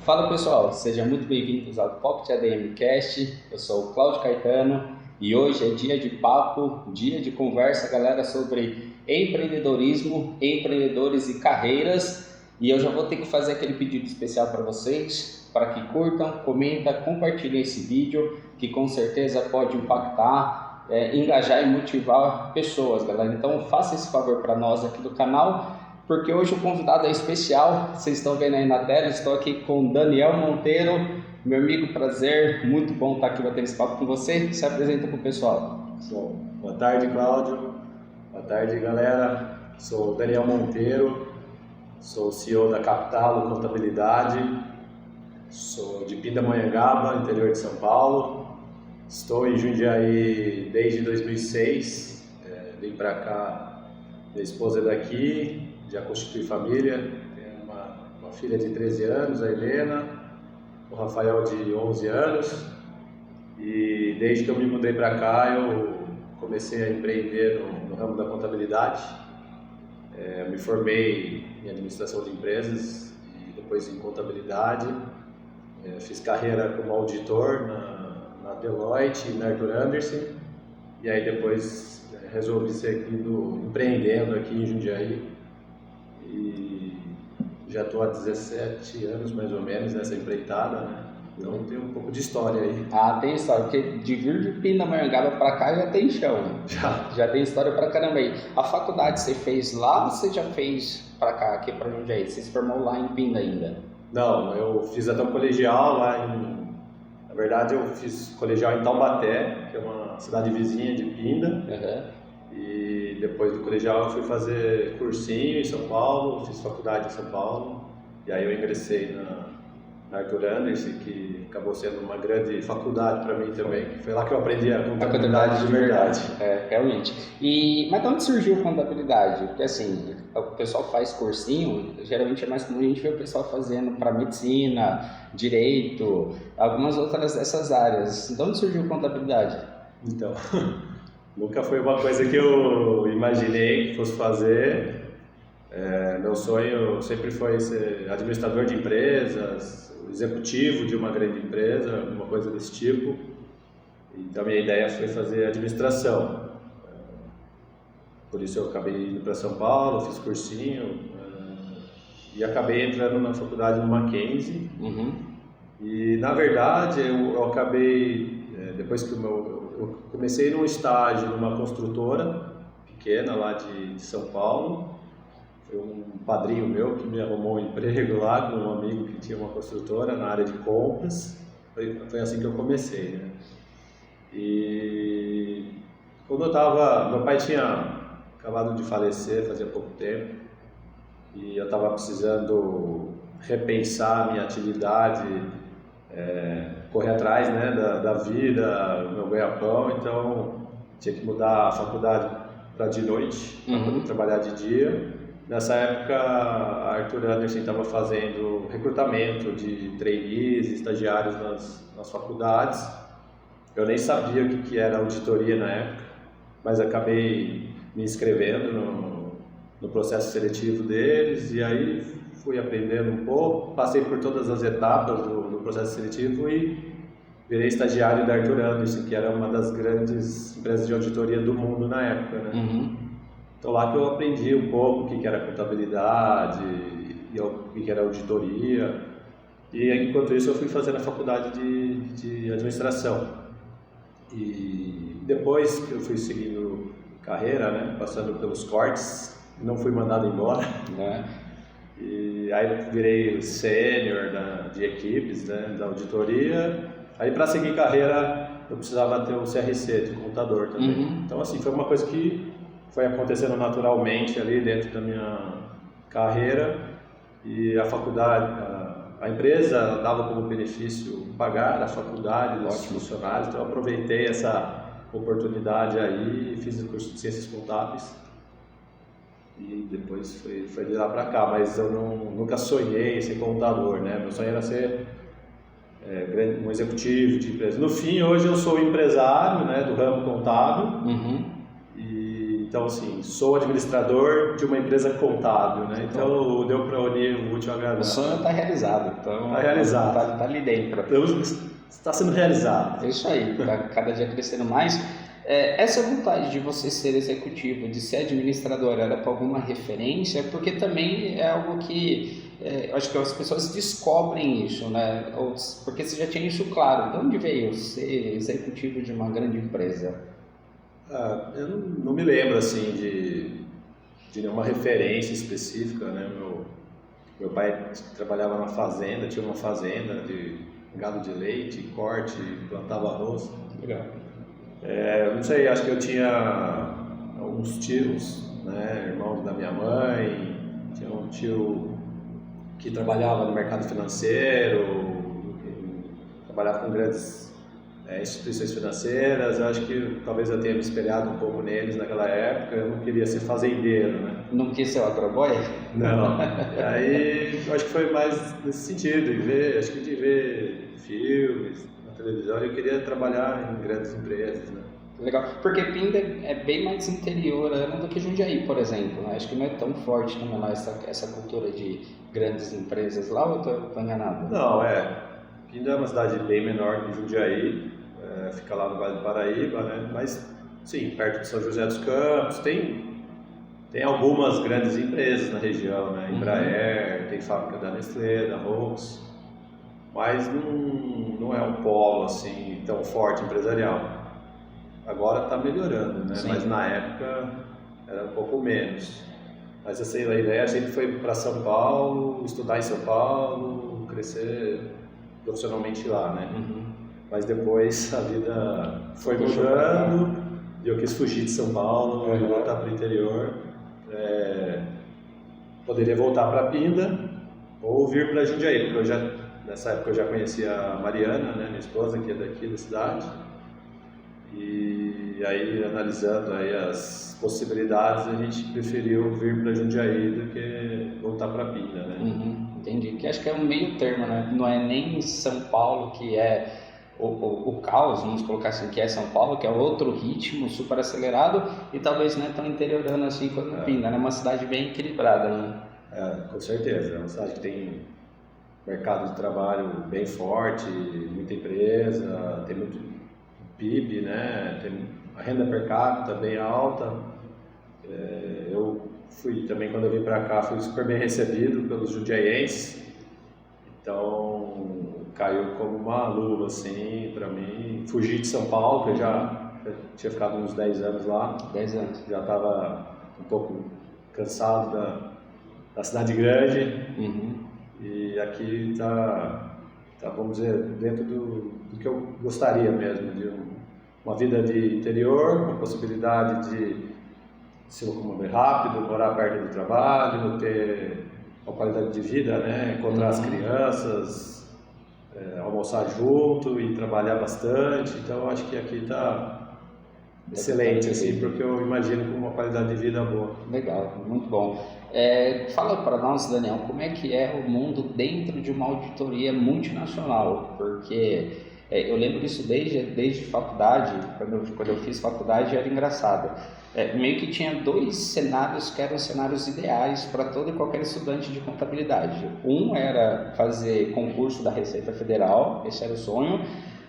Fala pessoal, sejam muito bem-vindos ao Pocket ADM Cast. Eu sou o Cláudio Caetano e hoje é dia de papo, dia de conversa, galera, sobre empreendedorismo, empreendedores e carreiras. E eu já vou ter que fazer aquele pedido especial para vocês, para que curtam, comentem, compartilhem esse vídeo, que com certeza pode impactar, engajar e motivar pessoas, galera. Então faça esse favor para nós aqui do canal, porque hoje o convidado é especial. Vocês estão vendo aí na tela, estou aqui com Daniel Monteiro, meu amigo, prazer, muito bom estar aqui batendo esse papo com você. Se apresenta para o pessoal. Boa tarde, Cláudio. Boa tarde, galera. Sou Daniel Monteiro, sou CEO da Capitalo Contabilidade, sou de Pindamonhangaba, interior de São Paulo. Estou em Jundiaí desde 2006, vim para cá, minha esposa é daqui, já constitui família, tenho uma filha de 13 anos, a Helena, o Rafael de 11 anos, e desde que eu me mudei para cá eu comecei a empreender no ramo da contabilidade. Me formei em administração de empresas e depois em contabilidade. Fiz carreira como auditor na Deloitte e na Arthur Andersen, e aí depois resolvi seguir empreendendo aqui em Jundiaí. E já estou há 17 anos mais ou menos nessa empreitada, né? Então tem um pouco de história aí. Ah, tem história, porque de vir de Pindamonhangaba para cá já tem chão. Já tem história pra caramba aí. A faculdade você fez lá ou você já fez para cá, aqui para Jundiaí? Você se formou lá em Pinda ainda? Não, eu fiz até um colegial lá Na verdade eu fiz colegial em Taubaté, que é uma cidade vizinha de Pinda. Uhum. E depois do colegial eu fui fazer cursinho em São Paulo, fiz faculdade em São Paulo. E aí eu ingressei na Arthur Andersen, que acabou sendo uma grande faculdade para mim também. Foi lá que eu aprendi a contabilidade de verdade. Realmente. Mas de onde surgiu a contabilidade? Porque assim, o pessoal faz cursinho, geralmente é mais comum a gente ver o pessoal fazendo para medicina, direito, algumas outras dessas áreas. De onde surgiu a contabilidade? Então, nunca foi uma coisa que eu imaginei que fosse fazer. Meu sonho sempre foi ser administrador de empresas, executivo de uma grande empresa, uma coisa desse tipo. Então, minha ideia foi fazer administração. Por isso, eu acabei indo para São Paulo, fiz cursinho e acabei entrando na faculdade no Mackenzie. Uhum. E, na verdade, eu acabei, depois que eu comecei num estágio numa construtora pequena lá de São Paulo. Foi um padrinho meu que me arrumou um emprego lá com um amigo que tinha uma construtora na área de compras. Foi assim que eu comecei, né? E quando meu pai tinha acabado de falecer fazia pouco tempo e eu estava precisando repensar a minha atividade, correr atrás, né, da vida, do meu ganha-pão, então tinha que mudar a faculdade para de noite, para poder trabalhar de dia. Nessa época, a Arthur Andersen estava fazendo recrutamento de trainees e estagiários nas faculdades. Eu nem sabia o que era auditoria na época, mas acabei me inscrevendo no processo seletivo deles, e aí fui aprendendo um pouco, passei por todas as etapas do processo seletivo e virei estagiário da Arthur Andersen, que era uma das grandes empresas de auditoria do mundo na época, né? Uhum. Então lá que eu aprendi um pouco o que era contabilidade e o que era auditoria. E enquanto isso eu fui fazer a faculdade de administração. E depois que eu fui seguindo carreira, né, passando pelos cortes, não fui mandado embora. E aí virei sênior de equipes, né, da auditoria. Aí para seguir carreira eu precisava ter o CRC de contador também. Uhum. Então assim, foi uma coisa que foi acontecendo naturalmente ali dentro da minha carreira, e a faculdade, a empresa dava como benefício pagar a faculdade dos funcionários, então eu aproveitei essa oportunidade aí e fiz o curso de Ciências Contábeis e depois foi de lá para cá, mas eu nunca sonhei em ser contador, né? Meu sonho era ser um executivo de empresa. No fim, hoje eu sou empresário, né, do ramo contábil. Uhum. E então assim, sou administrador de uma empresa contábil, né? Então deu para unir o útil ao agradável. O sonho está realizado, então está realizado. Tá ali dentro. Então, está sendo realizado. É isso aí, está cada dia crescendo mais. Essa vontade de você ser executivo, de ser administrador, era para alguma referência? Porque também é algo que acho que as pessoas descobrem isso, né? Porque você já tinha isso claro. De onde veio ser executivo de uma grande empresa? Eu não me lembro assim de nenhuma referência específica, né? Meu pai trabalhava na fazenda, tinha uma fazenda de gado de leite, corte, plantava arroz. Legal. Eu não sei, acho que eu tinha alguns tios, né? Irmãos da minha mãe, tinha um tio que trabalhava no mercado financeiro, trabalhava com grandes instituições financeiras. Eu acho que talvez eu tenha me espelhado um pouco neles naquela época. Eu não queria ser fazendeiro, né? Não quis ser o agroboy? Não. E aí, eu acho que foi mais nesse sentido, de ver filmes na televisão. Eu queria trabalhar em grandes empresas, né? Legal, porque Pinda é bem mais interiorano do que Jundiaí, por exemplo, né? Acho que não é tão forte também lá essa cultura de grandes empresas lá, ou eu estou enganado? Não, Pinda é uma cidade bem menor que Jundiaí, fica lá no Vale do Paraíba, né? Mas, sim, perto de São José dos Campos, tem algumas grandes empresas na região, né? Embraer, tem fábrica da Nestlé, da Rolls, mas não é um polo assim tão forte empresarial. Agora está melhorando, né? Mas na época era um pouco menos. Mas assim, a ideia sempre foi para São Paulo, estudar em São Paulo, crescer profissionalmente lá, né? Mas depois a vida foi mudando e eu quis fugir de São Paulo e voltar para o interior. Poderia voltar para Pinda ou vir para Jundiaí, porque nessa época eu já conhecia a Mariana, né, minha esposa, que é daqui da cidade. E aí, analisando aí as possibilidades, a gente preferiu vir para Jundiaí do que voltar para Pinda, né? Entendi, que acho que é um meio termo, né? Não é nem São Paulo que é o caos, vamos colocar assim, que é São Paulo, que é outro ritmo super acelerado, e talvez não é tão interiorano assim quanto Pinda, né? É uma cidade bem equilibrada, né? Com certeza, é uma cidade que tem mercado de trabalho bem forte, muita empresa, tem muito PIB, né? Tem a renda per capita bem alta. Eu fui também, quando eu vim para cá, fui super bem recebido pelos jundiaienses, então caiu como uma luva assim para mim. Fugi de São Paulo, que eu já tinha ficado uns 10 anos lá. 10 anos. Já estava um pouco cansado da cidade grande. E aqui tá, vamos dizer, dentro do que eu gostaria mesmo, de uma vida de interior, com possibilidade de se locomover rápido, morar perto do trabalho, ter uma qualidade de vida, né? Encontrar as crianças, almoçar junto e trabalhar bastante. Então acho que aqui está excelente, assim, porque eu imagino com uma qualidade de vida boa. Legal, muito bom. Fala para nós, Daniel, como é que é o mundo dentro de uma auditoria multinacional? Porque eu lembro disso desde faculdade, quando eu fiz faculdade era engraçado. Meio que tinha dois cenários que eram cenários ideais para todo e qualquer estudante de contabilidade. Um era fazer concurso da Receita Federal, esse era o sonho.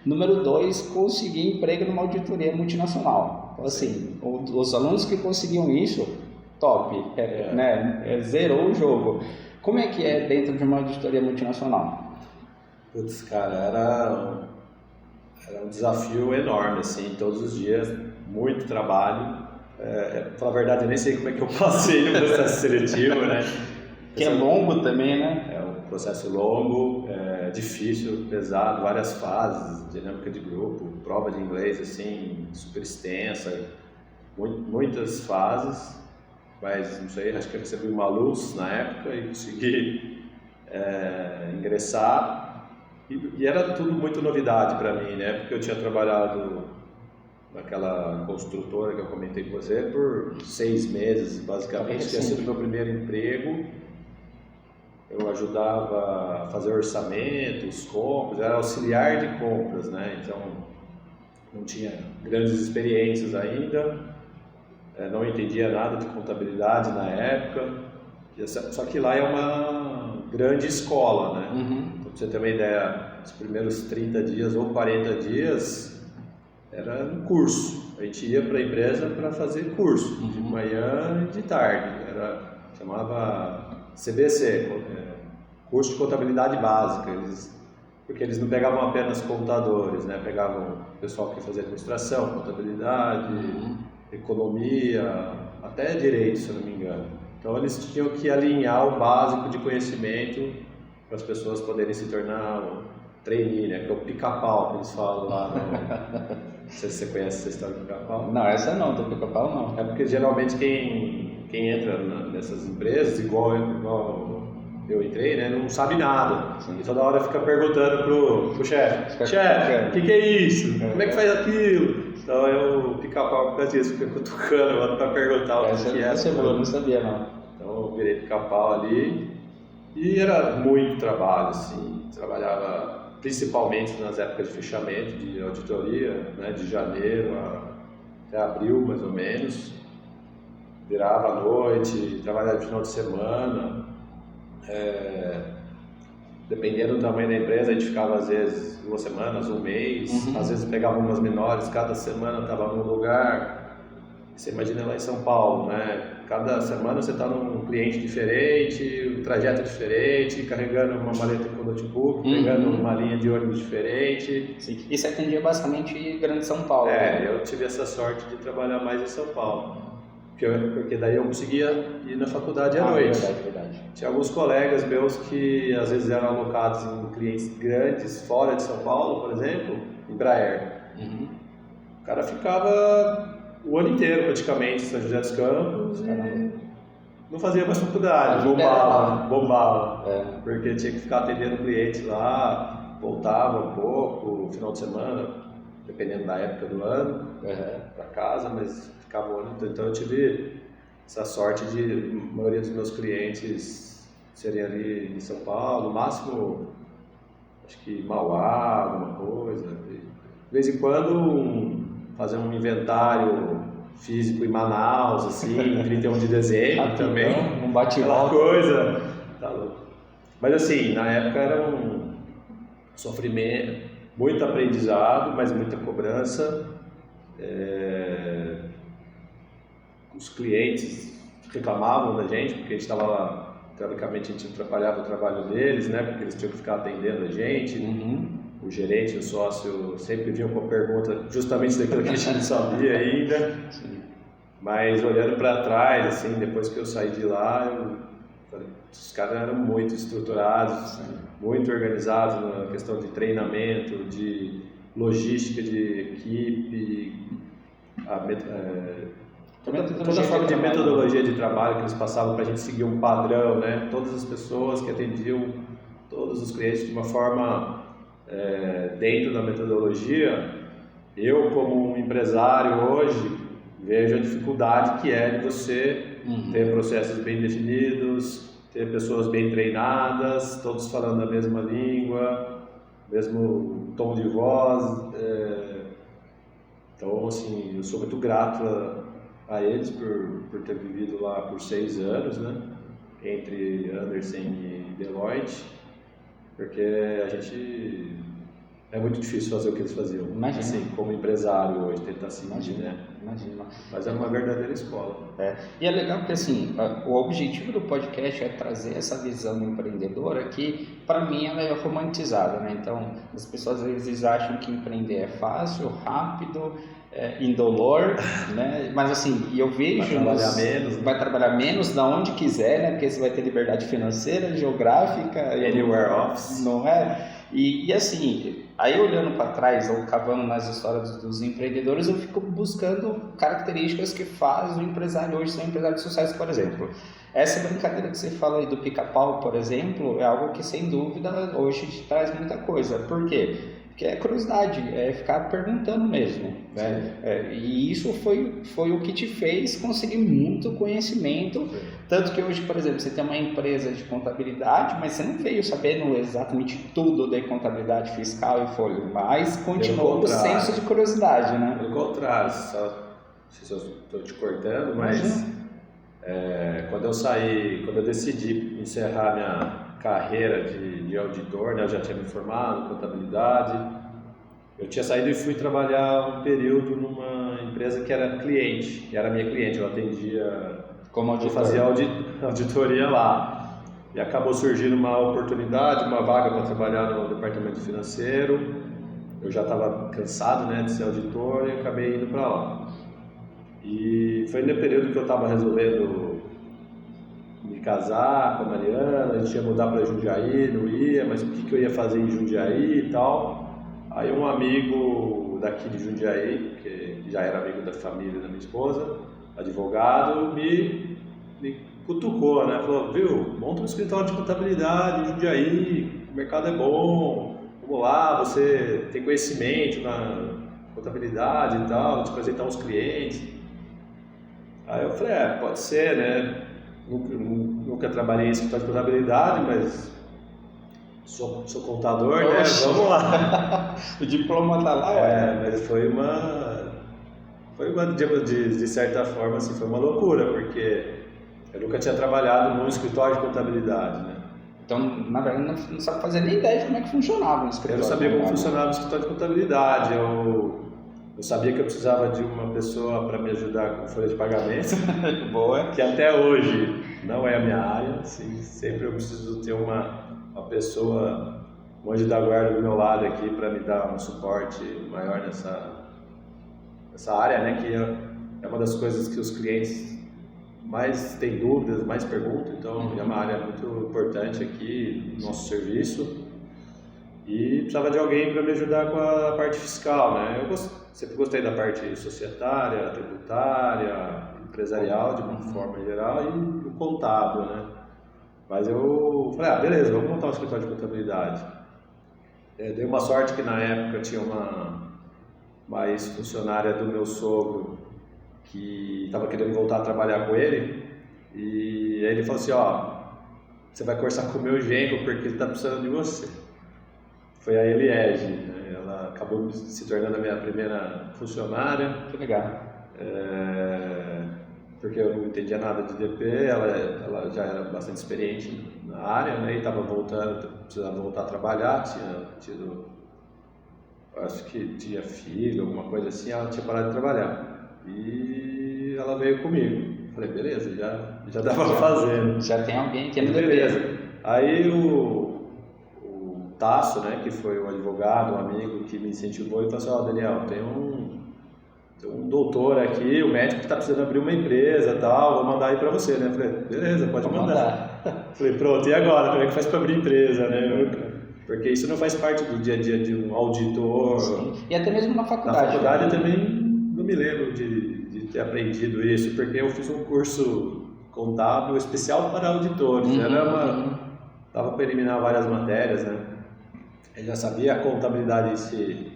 Número 2, conseguir emprego numa auditoria multinacional. Então, assim, os alunos que conseguiam isso, top, né? Zerou o jogo. Como é que é dentro de uma auditoria multinacional? Putz, cara, era um desafio enorme, assim, todos os dias, muito trabalho. Pra falar a verdade, eu nem sei como é que eu passei no processo seletivo, né? Que é longo também, né? É um processo longo, difícil, pesado, várias fases, dinâmica de grupo, prova de inglês, assim, super extensa, muitas fases, mas não sei, acho que eu recebi uma luz na época e consegui ingressar. E era tudo muito novidade para mim, né? Porque eu tinha trabalhado naquela construtora que eu comentei com você por 6 meses, basicamente, tinha sido meu primeiro emprego. Eu ajudava a fazer orçamentos, compras, era auxiliar de compras, né? Então não tinha grandes experiências ainda. não entendia nada de contabilidade na época, só que lá é uma grande escola, né? Então, pra você ter uma ideia, os primeiros 30 dias ou 40 dias era um curso. A gente ia para a empresa para fazer curso, de manhã e de tarde. Chamava CBC, curso de contabilidade básica. Porque eles não pegavam apenas contadores, né? Pegavam o pessoal que fazia administração, contabilidade, economia, até direito, se eu não me engano. Então eles tinham que alinhar o básico de conhecimento para as pessoas poderem se tornar um trainee, né? Que é o pica-pau que eles falam lá. Não sei se você conhece essa história do pica-pau. Não, essa não, do pica-pau não. É porque geralmente quem entra nessas empresas, igual eu entrei, né, não sabe nada. Sim. E toda hora fica perguntando pro chefe: chefe, o que é isso? Como é que faz aquilo? Então eu pica-pau por causa disso, fica cutucando o outro para perguntar o que é. Eu não sabia não. Então eu virei pica-pau ali e era muito trabalho, assim. Trabalhava principalmente nas épocas de fechamento, de auditoria, né, de janeiro até abril mais ou menos. Virava à noite, trabalhava no final de semana. Dependendo do tamanho da empresa, a gente ficava às vezes 2 semanas, um mês, às vezes pegava umas menores, cada semana estava num lugar. Você imagina lá em São Paulo, né? Cada semana você está num cliente diferente, um trajeto diferente, carregando uma maleta com notebook, pegando uma linha de ônibus diferente. Sim. E você atendia basicamente Grande São Paulo? Né? Eu tive essa sorte de trabalhar mais em São Paulo. Porque daí eu conseguia ir na faculdade à noite. Verdade. Tinha alguns colegas meus que às vezes eram alocados em clientes grandes, fora de São Paulo, por exemplo, Embraer. O cara ficava o ano inteiro praticamente em São José dos Campos e não fazia mais faculdade, bombava. Porque tinha que ficar atendendo clientes lá, voltava um pouco, final de semana, dependendo da época do ano, para casa, mas ficava o ano inteiro. Então eu tive essa sorte de a maioria dos meus clientes serem ali em São Paulo, no máximo, acho que Mauá, alguma coisa. De vez em quando fazer um inventário físico em Manaus, assim, 31 de dezembro também. Um bate-volta. Coisa. Tá louco. Mas assim, na época era um sofrimento, muito aprendizado, mas muita cobrança. Os clientes reclamavam da gente, porque a gente estava lá, teoricamente a gente atrapalhava o trabalho deles, né? Porque eles tinham que ficar atendendo a gente. O gerente, o sócio sempre vinham com a pergunta justamente daquilo que a gente não sabia ainda. Mas olhando para trás, assim, depois que eu saí de lá, eu falei, os caras eram muito estruturados, muito organizados na questão de treinamento, de logística de equipe, toda forma de metodologia de trabalho que eles passavam para a gente seguir um padrão, né? Todas as pessoas que atendiam todos os clientes de uma forma dentro da metodologia. Eu, como um empresário hoje, vejo a dificuldade que é de você ter processos bem definidos, ter pessoas bem treinadas, todos falando a mesma língua, mesmo tom de voz. Então, assim, eu sou muito grato a eles por ter vivido lá por 6 anos, né? Entre Andersen e Deloitte, porque a gente... É muito difícil fazer o que eles faziam. Imagina. Assim, como empresário hoje, tentar seguir, né? Imagina. Mas é uma verdadeira escola. E é legal porque, assim, o objetivo do podcast é trazer essa visão empreendedora que, para mim, ela é romantizada, né? Então, as pessoas às vezes acham que empreender é fácil, rápido, indolor, né? Mas, assim, eu vejo... Vai trabalhar menos da onde quiser, né? Porque você vai ter liberdade financeira, geográfica... Anywhere office. Não é? E assim, aí olhando para trás, ou cavando nas histórias dos empreendedores, eu fico buscando características que fazem o empresário hoje ser um empresário de sucesso, por exemplo. Essa brincadeira que você fala aí do pica-pau, por exemplo, é algo que sem dúvida hoje te traz muita coisa. Por quê? Porque é curiosidade, é ficar perguntando mesmo, né? E isso foi o que te fez conseguir muito conhecimento. Tanto que hoje, por exemplo, você tem uma empresa de contabilidade, mas você não veio sabendo exatamente tudo de contabilidade fiscal e folha, mas continuou o senso de curiosidade, né? Pelo contrário, sei se eu estou te cortando, mas quando eu decidi encerrar minha carreira de auditor, né, eu já tinha me formado em contabilidade, eu tinha saído e fui trabalhar um período numa empresa que era cliente, que era minha cliente, eu atendia, como auditor. Eu fazia auditoria lá. E acabou surgindo uma oportunidade, uma vaga para trabalhar no departamento financeiro. Eu já estava cansado, né, de ser auditor e acabei indo para lá. E foi no período que eu estava resolvendo me casar com a Mariana, a gente ia mudar para Jundiaí, não ia, mas o que eu ia fazer em Jundiaí e tal. Aí um amigo daqui de Jundiaí, que já era amigo da família da minha esposa, advogado, me cutucou, né? Falou, viu, monta um escritório de contabilidade em Jundiaí, o mercado é bom, vamos lá, você tem conhecimento na contabilidade e tal, vou te apresentar uns clientes. Aí eu falei, pode ser, né? Nunca trabalhei em escritório de contabilidade, mas sou contador, né? Vamos lá. O diploma tá lá, mas foi uma de certa forma, assim, foi uma loucura, porque eu nunca tinha trabalhado num escritório de contabilidade, né? Então, na verdade, não sabe fazer nem ideia de como é que funcionava o escritório. Eu não sabia como funcionava o escritório de contabilidade. Eu sabia que eu precisava de uma pessoa para me ajudar com folha de pagamento. Boa. Que até hoje não é a minha área. Assim, sempre eu preciso ter uma pessoa, um anjo da guarda do meu lado aqui para me dar um suporte maior nessa área, né? Que é uma das coisas que os clientes mais têm dúvidas, mais perguntam. Então, é uma área muito importante aqui no nosso serviço. E precisava de alguém para me ajudar com a parte fiscal, né? Eu sempre gostei da parte societária, tributária, empresarial de uma forma geral e o contábil, né? Mas eu falei, beleza, vamos montar um escritório de contabilidade. Dei uma sorte que na época tinha uma ex-funcionária do meu sogro que estava querendo voltar a trabalhar com ele e aí ele falou assim, você vai conversar com o meu genro porque ele está precisando de você. Foi a Eliege, né? Ela acabou se tornando a minha primeira funcionária. Que legal. Porque eu não entendia nada de DP, ela já era bastante experiente na área, né? E estava precisava voltar a trabalhar, tinha tido, acho que tinha filho, alguma coisa assim, ela tinha parado de trabalhar. E ela veio comigo. Falei, beleza, já dava pra fazer. Já tem alguém que é no beleza. Aí o Tasso, né, que foi um advogado, um amigo que me incentivou, e falou assim, Daniel, tem um doutor aqui, o médico que está precisando abrir uma empresa e tal, vou mandar aí para você, né? Falei, beleza, pode mandar. Falei, pronto, e agora? Como é que faz para abrir empresa, né? Porque isso não faz parte do dia a dia de um auditor. Sim. E até mesmo na faculdade. Na faculdade eu também não me lembro de ter aprendido isso, porque eu fiz um curso contábil especial para auditores. Dava para eliminar várias matérias, né? Eu já sabia a contabilidade em si,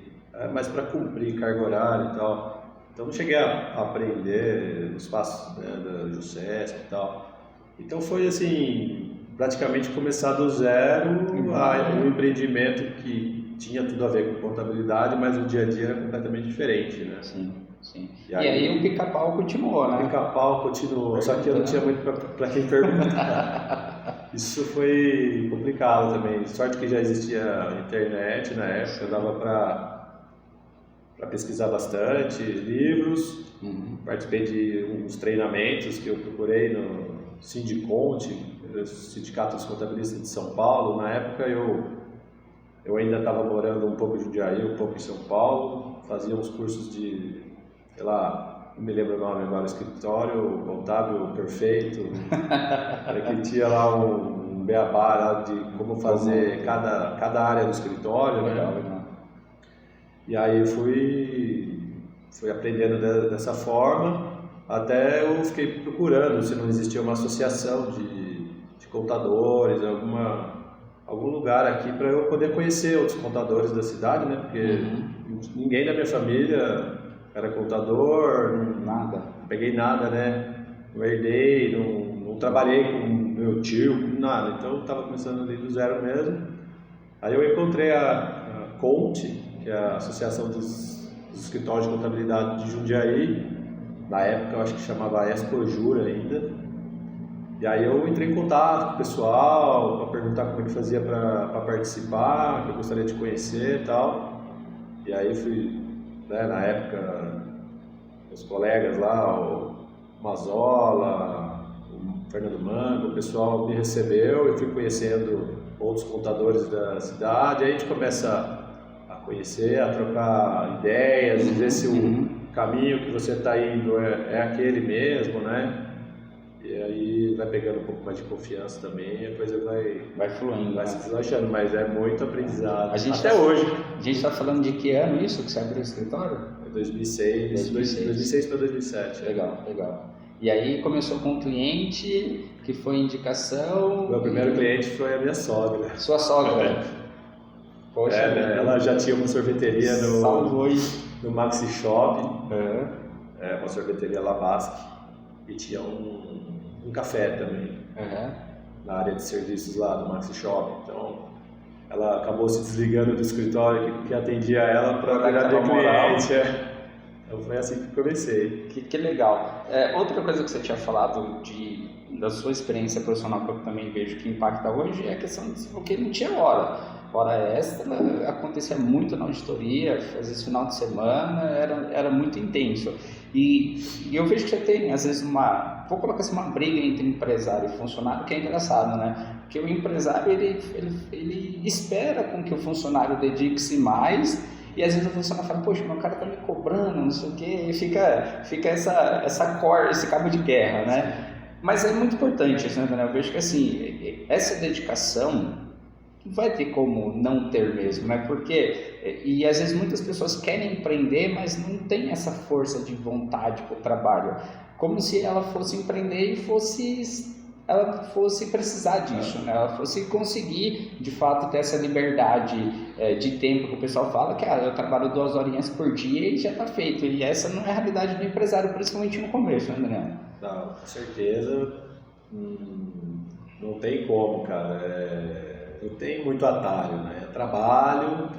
mas para cumprir carga horária e tal. Então não cheguei a aprender os passos, né, da JUSESP e tal. Então foi assim, praticamente começar do zero um empreendimento que tinha tudo a ver com contabilidade, mas o dia a dia era completamente diferente, né? Sim. E aí o pica-pau continuou, né? O pica-pau continuou, só que eu não tinha muito para quem perguntar. Isso foi complicado também. Sorte que já existia internet na época, dava para pesquisar bastante, livros. Participei de uns treinamentos que eu procurei no Sindiconte, Sindicato dos Contabilistas de São Paulo. Na época eu ainda estava morando um pouco em Jundiaí, um pouco em São Paulo, fazia uns cursos de, sei lá, não me lembro o nome agora, escritório contábil perfeito, que tinha lá um beabá lá de como fazer cada área do escritório, né? E aí eu fui aprendendo dessa forma, até eu fiquei procurando se não existia uma associação de contadores, algum lugar aqui para eu poder conhecer outros contadores da cidade, né? Porque ninguém da minha família era contador, não peguei nada, né? Não herdei, não trabalhei com meu tio, nada. Então eu estava começando ali do zero mesmo. Aí eu encontrei a CONT, que é a Associação dos Escritórios de Contabilidade de Jundiaí, Na época eu acho que chamava Expojura ainda. E aí eu entrei em contato com o pessoal para perguntar como é que fazia para participar, que eu gostaria de conhecer e tal. E aí eu fui, né, na época, os colegas lá, o Mazola, o Fernando Manco, o pessoal me recebeu, eu fui conhecendo outros contadores da cidade, aí a gente começa a conhecer, a trocar ideias, ver se o caminho que você está indo é aquele mesmo, né? E aí vai pegando um pouco mais de confiança também e a coisa vai fluindo, vai se deslanchando, mas é muito aprendizado. Até hoje. A gente está falando de que ano isso que você abriu o escritório? 2006 para 2007. Legal. E aí começou com um cliente que foi indicação... Meu primeiro cliente foi a minha sogra. Sua sogra? Poxa, né? Ela já tinha uma sorveteria no Maxi Shop, uma sorveteria Labasque, e tinha um café também, na área de serviços lá do Maxi Shop. Então, ela acabou se desligando do escritório que atendia ela para virar minha cliente. Então foi assim que comecei. Que legal. Outra coisa que você tinha falado da sua experiência profissional, que eu também vejo que impacta hoje, é a questão de porque não tinha hora extra, acontecia muito na auditoria, às vezes final de semana, era muito intenso. E eu vejo que você tem, às vezes, vou colocar assim, uma briga entre empresário e funcionário, que é engraçado, né? Porque o empresário, ele espera com que o funcionário dedique-se mais, e às vezes o funcionário fala, poxa, meu cara tá me cobrando, não sei o quê, e fica essa corda, esse cabo de guerra, né? Mas é muito importante, né, Daniel? Eu vejo que, assim, essa dedicação não vai ter como não ter mesmo, né? Porque, e às vezes muitas pessoas querem empreender, mas não tem essa força de vontade para o trabalho, como se ela fosse empreender e ela fosse precisar disso, né? Ela fosse conseguir, de fato, ter essa liberdade de tempo que o pessoal fala, que eu trabalho 2 horinhas por dia e já está feito, e essa não é a realidade do empresário, principalmente no começo, né, Daniel? Não, com certeza, não tem como, cara, não tem muito atalho, né? Trabalho.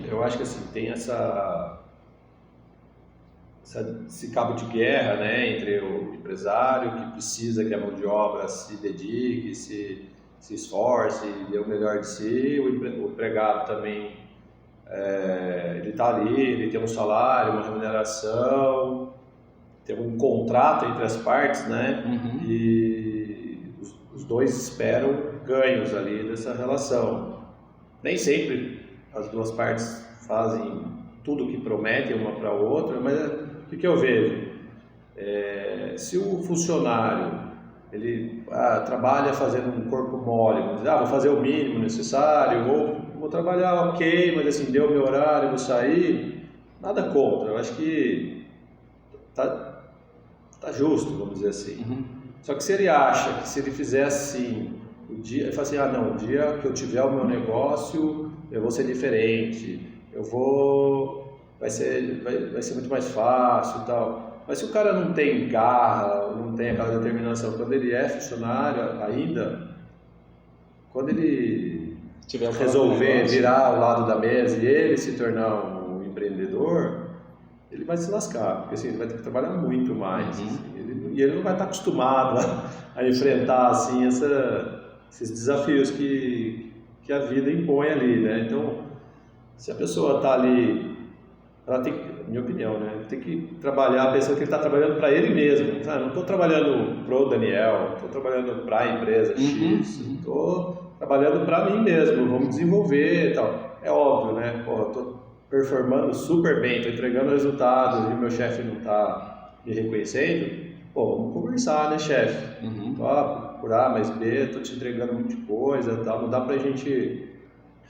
Eu acho que assim, tem esse cabo de guerra, né, entre o empresário que precisa que a mão de obra se dedique, se esforce, dê o melhor de si, o empregado também, ele está ali, ele tem um salário, uma remuneração, tem um contrato entre as partes, né, e os dois esperam ganhos ali dessa relação. Nem sempre as duas partes fazem tudo o que prometem uma para a outra, mas o que eu vejo? Se o funcionário ele trabalha fazendo um corpo mole, vamos dizer, vou fazer o mínimo necessário, ou vou trabalhar ok, mas assim, deu meu horário, vou sair, nada contra, eu acho que tá justo, vamos dizer assim. Só que se ele acha que se ele fizer assim, ele fala assim, o dia que eu tiver o meu negócio, eu vou ser diferente, vai ser muito mais fácil e tal. Mas se o cara não tem garra, não tem aquela determinação, quando ele é funcionário ainda, quando ele resolver virar ao lado da mesa e ele se tornar um empreendedor, ele vai se lascar, porque assim, ele vai ter que trabalhar muito mais. E ele não vai estar acostumado a enfrentar assim, esses desafios que a vida impõe ali, né? Então, se a pessoa está ali, ela tem, minha opinião, né? Tem que trabalhar pensando que ele está trabalhando para ele mesmo. Não estou trabalhando para o Daniel, estou trabalhando para a empresa X, estou trabalhando para mim mesmo, vamos desenvolver e tal. É óbvio, né? Estou performando super bem, estou entregando resultados e meu chefe não está me reconhecendo. Vamos conversar, né, chefe? Por A mais B, estou te entregando muita coisa e tal. Não dá para a gente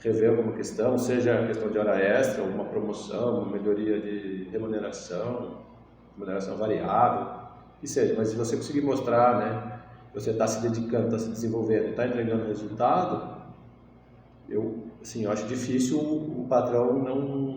rever alguma questão, seja questão de hora extra, uma promoção, uma melhoria de remuneração variável, que seja. Mas se você conseguir mostrar, né, que você está se dedicando, está se desenvolvendo, está entregando resultado, eu acho difícil o patrão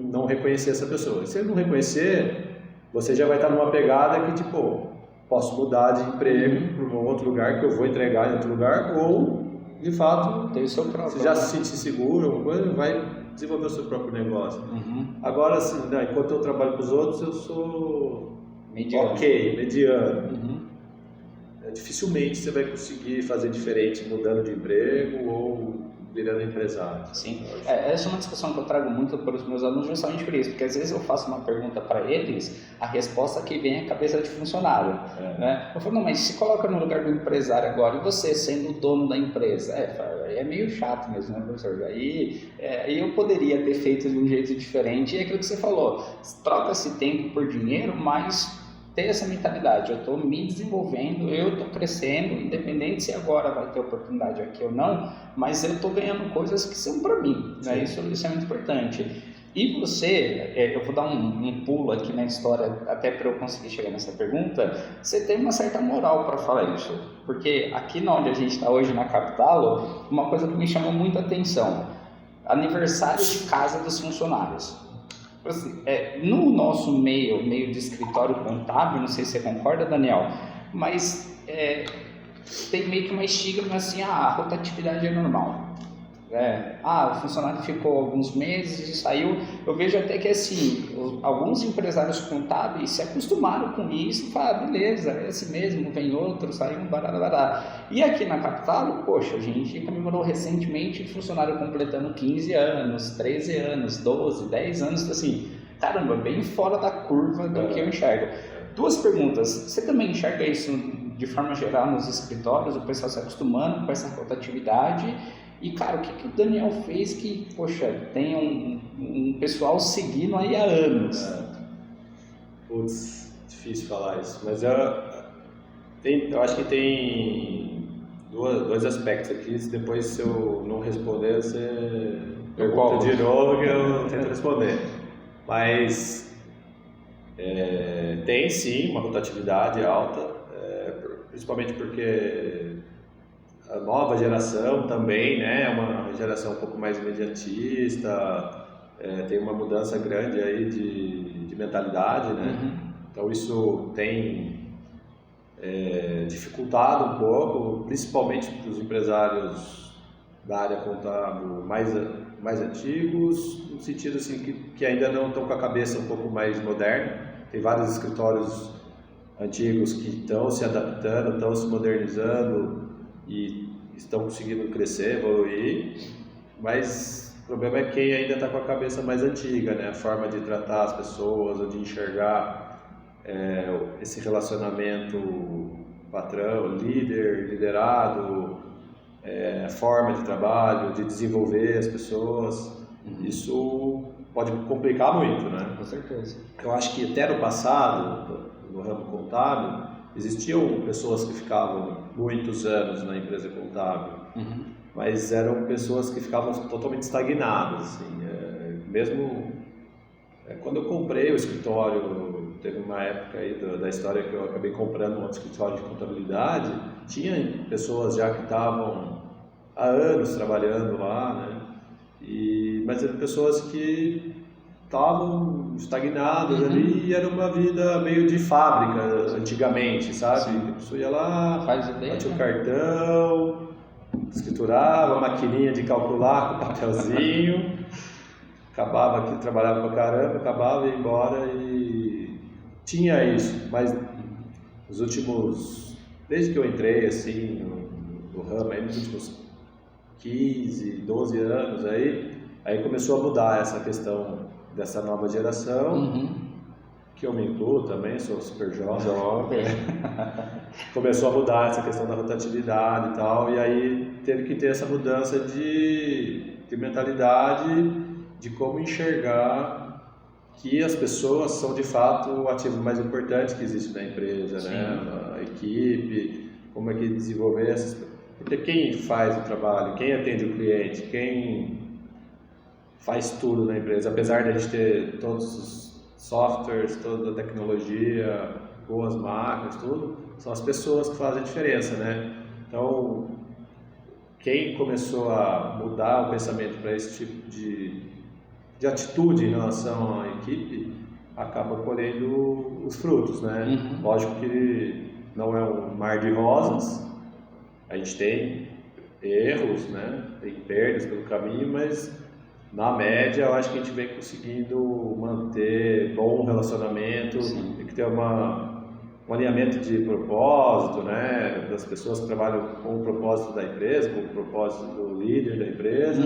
não reconhecer essa pessoa. Se ele não reconhecer, você já vai estar numa pegada que, tipo, posso mudar de emprego para um outro lugar, que eu vou entregar em outro lugar, ou, de fato, tem o seu próprio, você já se sente seguro, vai desenvolver o seu próprio negócio. Agora, assim, né, enquanto eu trabalho com os outros, eu sou mediano. Dificilmente você vai conseguir fazer diferente mudando de emprego ou virando empresário. Sim, essa é uma discussão que eu trago muito para os meus alunos justamente por isso, porque às vezes eu faço uma pergunta para eles, a resposta que vem é a cabeça de funcionário. Né? Eu falo, não, mas se coloca no lugar do empresário agora, e você sendo o dono da empresa? É meio chato mesmo, né, professor? Aí eu poderia ter feito de um jeito diferente, e é aquilo que você falou, troca-se tempo por dinheiro, mas ter essa mentalidade, eu estou me desenvolvendo, eu estou crescendo, independente se agora vai ter oportunidade aqui ou não, mas eu estou ganhando coisas que são para mim, né? Isso é muito importante. E você, eu vou dar um pulo aqui na história, até para eu conseguir chegar nessa pergunta, você tem uma certa moral para falar isso, porque aqui onde a gente está hoje na capital, uma coisa que me chamou muita atenção, aniversário de casa dos funcionários. Assim, no nosso meio de escritório contábil, não sei se você concorda, Daniel, mas tem meio que uma estigma assim, a rotatividade é normal. O funcionário ficou alguns meses e saiu. Eu vejo até que assim, alguns empresários contábeis se acostumaram com isso e falaram, beleza, é esse mesmo, vem outro, saiu um barará. E aqui na capital, poxa, a gente comemorou recentemente funcionário completando 15 anos, 13 anos, 12, 10 anos, assim, caramba, bem fora da curva do que eu enxergo. Duas perguntas, você também enxerga isso de forma geral nos escritórios, o pessoal se acostumando com essa rotatividade? E, cara, o que o Daniel fez que, poxa, tem um pessoal seguindo aí há anos? Putz, difícil falar isso, mas eu acho que tem dois aspectos aqui. Depois, se eu não responder, você pergunta de novo que eu tento responder. Mas tem sim uma rotatividade alta, principalmente porque a nova geração também, né, é uma geração um pouco mais imediatista, tem uma mudança grande aí de mentalidade, né? Então isso tem dificultado um pouco, principalmente para os empresários da área contábil mais antigos, no sentido assim que ainda não estão com a cabeça um pouco mais moderna. Tem vários escritórios antigos que estão se adaptando, estão se modernizando e estão conseguindo crescer, evoluir, mas o problema é quem ainda está com a cabeça mais antiga, né? A forma de tratar as pessoas, ou de enxergar esse relacionamento patrão, líder, liderado, forma de trabalho, de desenvolver as pessoas. Isso pode complicar muito, né? Com certeza. Eu acho que até no passado, no ramo contábil, existiam pessoas que ficavam muitos anos na empresa contábil, mas eram pessoas que ficavam totalmente estagnadas. Assim, mesmo quando eu comprei o escritório, teve uma época aí da história que eu acabei comprando um outro escritório de contabilidade, tinha pessoas já que estavam há anos trabalhando lá, né? Mas eram pessoas que estavam estagnadas ali e era uma vida meio de fábrica antigamente, sabe? A pessoa ia lá, batia o cartão, escriturava, maquininha de calcular com papelzinho, acabava aqui, trabalhava pra caramba, acabava e ia embora e tinha isso, mas os últimos, desde que eu entrei assim no ramo, aí nos últimos 15, 12 anos aí começou a mudar essa questão dessa nova geração, que eu me incluo também, sou super jovem. Começou a mudar essa questão da rotatividade e tal, e aí teve que ter essa mudança de mentalidade, de como enxergar que as pessoas são de fato o ativo mais importante que existe na empresa, né? A equipe, como é que desenvolver essas... Porque quem faz o trabalho, quem atende o cliente, quem faz tudo na empresa, apesar de a gente ter todos os softwares, toda a tecnologia, boas máquinas, tudo, são as pessoas que fazem a diferença, né? Então, quem começou a mudar o pensamento para esse tipo de atitude em relação à equipe, acaba colhendo os frutos, né? Lógico que não é um mar de rosas, a gente tem erros, né? Tem perdas pelo caminho, mas na média, eu acho que a gente vem conseguindo manter bom relacionamento, tem que ter um alinhamento de propósito, né, das pessoas que trabalham com o propósito da empresa, com o propósito do líder da empresa,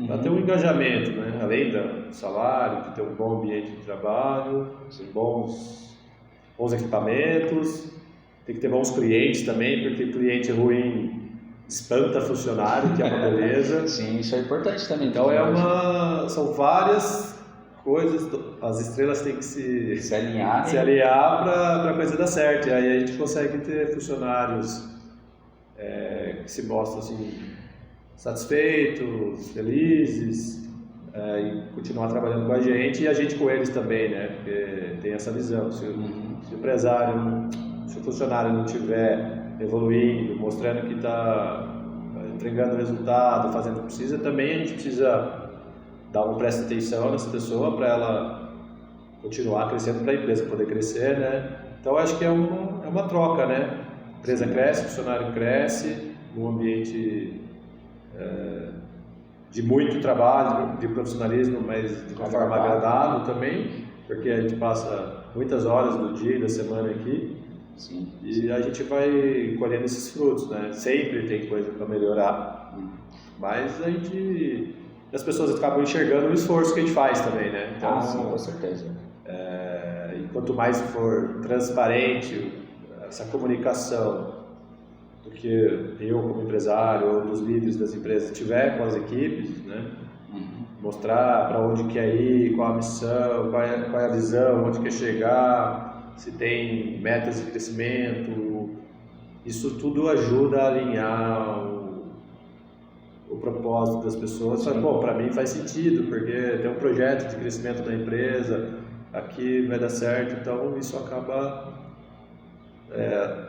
para ter um engajamento, né, além do salário, de ter um bom ambiente de trabalho, bons equipamentos, tem que ter bons clientes também, porque cliente ruim espanta funcionário, que é uma beleza. Sim, isso é importante também. Então são várias coisas, as estrelas têm que se alinhar para a coisa dar certo. E aí a gente consegue ter funcionários que se mostram assim, satisfeitos, felizes, e continuar trabalhando com a gente e a gente com eles também, né? Porque tem essa visão. Se o empresário, se o funcionário não estiver evoluindo, mostrando que está entregando resultado, fazendo o que precisa, também a gente precisa dar uma presta atenção nessa pessoa para ela continuar crescendo, para a empresa poder crescer, né? Então acho que é uma troca, né? A empresa cresce, o funcionário cresce, num ambiente de muito trabalho, de profissionalismo, mas de uma forma agradável também, porque a gente passa muitas horas do dia e da semana aqui. Sim. E a gente vai colhendo esses frutos, né? Sempre tem coisa para melhorar, mas as pessoas acabam enxergando o esforço que a gente faz também, né? Então, sim, com certeza. E quanto mais for transparente essa comunicação do que eu como empresário ou dos líderes das empresas tiver com as equipes, né? Mostrar para onde quer ir, qual a missão, qual é a visão, onde quer chegar, se tem metas de crescimento, isso tudo ajuda a alinhar o propósito das pessoas. Bom, para mim faz sentido, porque tem um projeto de crescimento da empresa, aqui vai dar certo, então isso acaba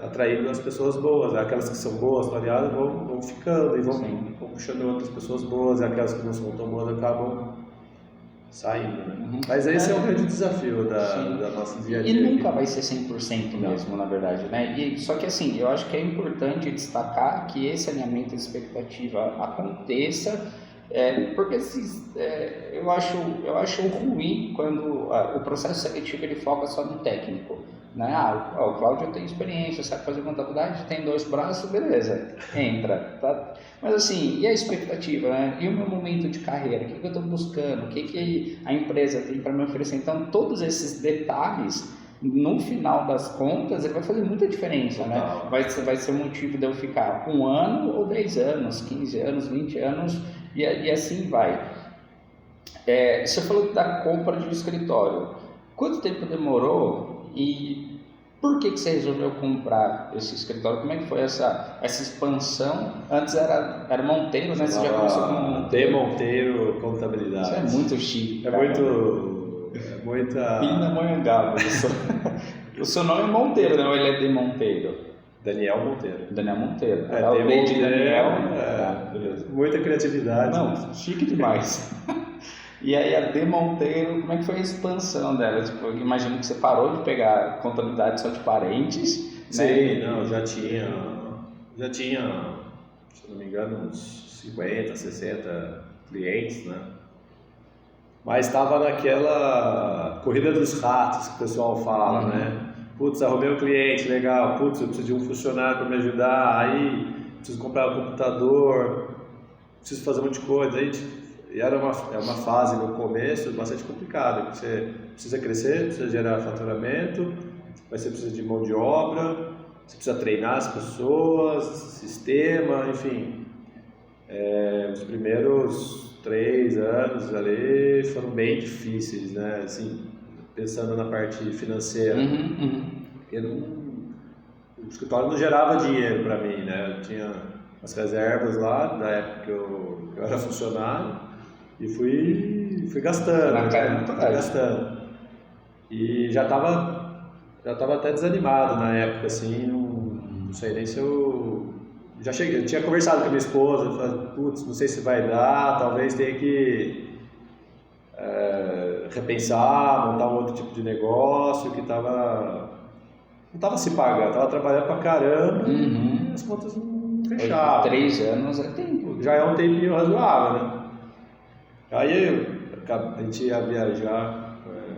atraindo as pessoas boas. Aquelas que são boas, variadas, vão ficando e vão puxando outras pessoas boas, e aquelas que não são tão boas acabam saindo, né? Mas esse é o grande desafio da nossa dia a dia. E nunca vai ser 100% mesmo, na verdade, né? Só que assim, eu acho que é importante destacar que esse alinhamento de expectativa aconteça, porque eu acho ruim quando o processo seletivo ele foca só no técnico, né? O Cláudio tem experiência, sabe fazer contabilidade, tem 2 braços, beleza, entra, tá? Mas assim, e a expectativa, né? E o meu momento de carreira, o que eu estou buscando, o que a empresa tem para me oferecer? Então, todos esses detalhes, no final das contas, ele vai fazer muita diferença, né? Vai ser o motivo de eu ficar 1 ano ou 10 anos, 15 anos, 20 anos, e assim vai. Você falou da compra de um escritório. Quanto tempo demorou e por que você resolveu comprar esse escritório? Como é que foi essa expansão? Antes era Monteiro, né? Você já começou com Monteiro? Monteiro Contabilidade. Isso é muito chique. É muita... Pindamonhangaba. O seu nome é Monteiro, não? Ele é de Monteiro. Daniel Monteiro. Daniel Monteiro. O B de Daniel. Beleza. Muita criatividade. Não, chique demais. E aí a De Monteiro, como é que foi a expansão dela? Tipo, eu imagino que você parou de pegar contabilidade só de parentes. Sim, né? Não, já tinha, se não me engano, uns 50, 60 clientes, né? Mas estava naquela corrida dos ratos que o pessoal fala, né? Putz, arrumei um cliente, legal. Putz, eu preciso de um funcionário para me ajudar. Aí, preciso comprar um computador, preciso fazer um monte de coisa. Aí, e era uma fase no começo bastante complicada, porque você precisa crescer, precisa gerar faturamento, mas você precisa de mão de obra, você precisa treinar as pessoas, sistema, enfim. Os primeiros 3 anos ali foram bem difíceis, né? Assim, pensando na parte financeira, porque o escritório não gerava dinheiro para mim, né? Eu tinha as reservas lá da época que eu era funcionário e fui gastando, gastando. E já estava até desanimado na época, assim, não sei nem se eu tinha conversado com a minha esposa, falei, putz, não sei se vai dar, talvez tenha que repensar, montar um outro tipo de negócio que não estava se pagando, estava trabalhando pra caramba e as contas não fechavam. 3 anos é tempo. Já é um tempinho razoável, né? Aí a gente ia viajar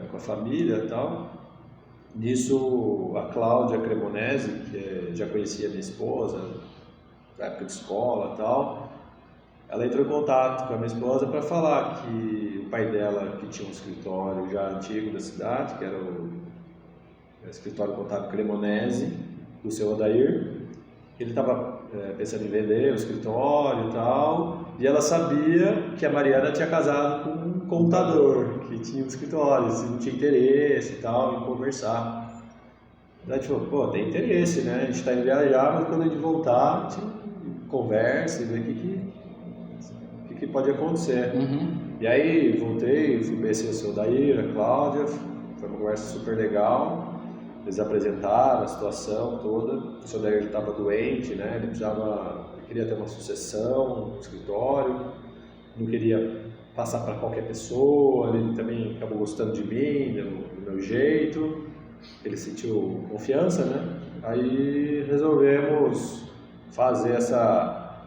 com a família e tal. Nisso, a Cláudia Cremonese, que já conhecia minha esposa, na época de escola e tal, ela entrou em contato com a minha esposa para falar que o pai dela, que tinha um escritório já antigo da cidade, que era o escritório contábil Cremonese, do seu Odair, ele estava pensando em vender o escritório e tal, e ela sabia que a Mariana tinha casado com um contador, que tinha um escritório, se não tinha interesse e tal, em conversar. Daí a gente falou, pô, tem interesse, né? A gente está indo viajar, mas quando a gente voltar, a gente conversa e vê o que pode acontecer. E aí voltei, fui conhecer o seu Odair, a Cláudia, foi uma conversa super legal. Eles apresentaram a situação toda. O seu Odair estava doente, né? Ele queria ter uma sucessão no escritório, não queria passar para qualquer pessoa. Ele também acabou gostando de mim, do meu jeito. Ele sentiu confiança, né? Aí resolvemos fazer essa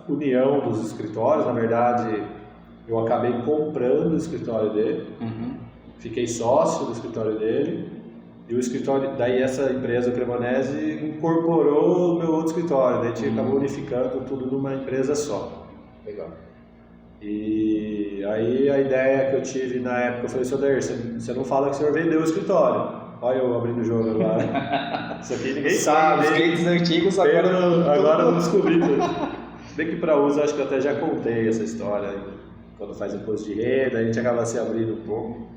união dos escritórios. Na verdade, eu acabei comprando o escritório dele. Fiquei sócio do escritório dele, e o escritório, daí essa empresa Cremonese incorporou o meu outro escritório, daí a gente acabou unificando tudo numa empresa só. Legal. E aí a ideia que eu tive na época, eu falei, seu Odair, você não fala que o senhor vendeu o escritório. Olha eu abrindo o jogo agora. Isso aqui ninguém sabe. Os clientes antigos agora eu descobri tudo. Se bem que para uso, acho que eu até já contei essa história, quando faz imposto de renda, a gente acaba se abrindo um pouco.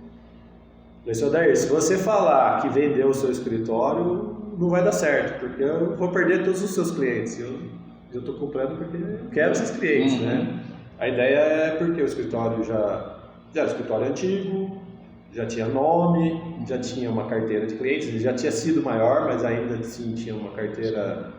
Seu Odair, se você falar que vendeu o seu escritório, não vai dar certo, porque eu vou perder todos os seus clientes. Eu estou comprando porque eu quero esses clientes, né? A ideia é porque o escritório já era um escritório antigo, já tinha nome, já tinha uma carteira de clientes, ele já tinha sido maior, mas ainda assim tinha uma carteira,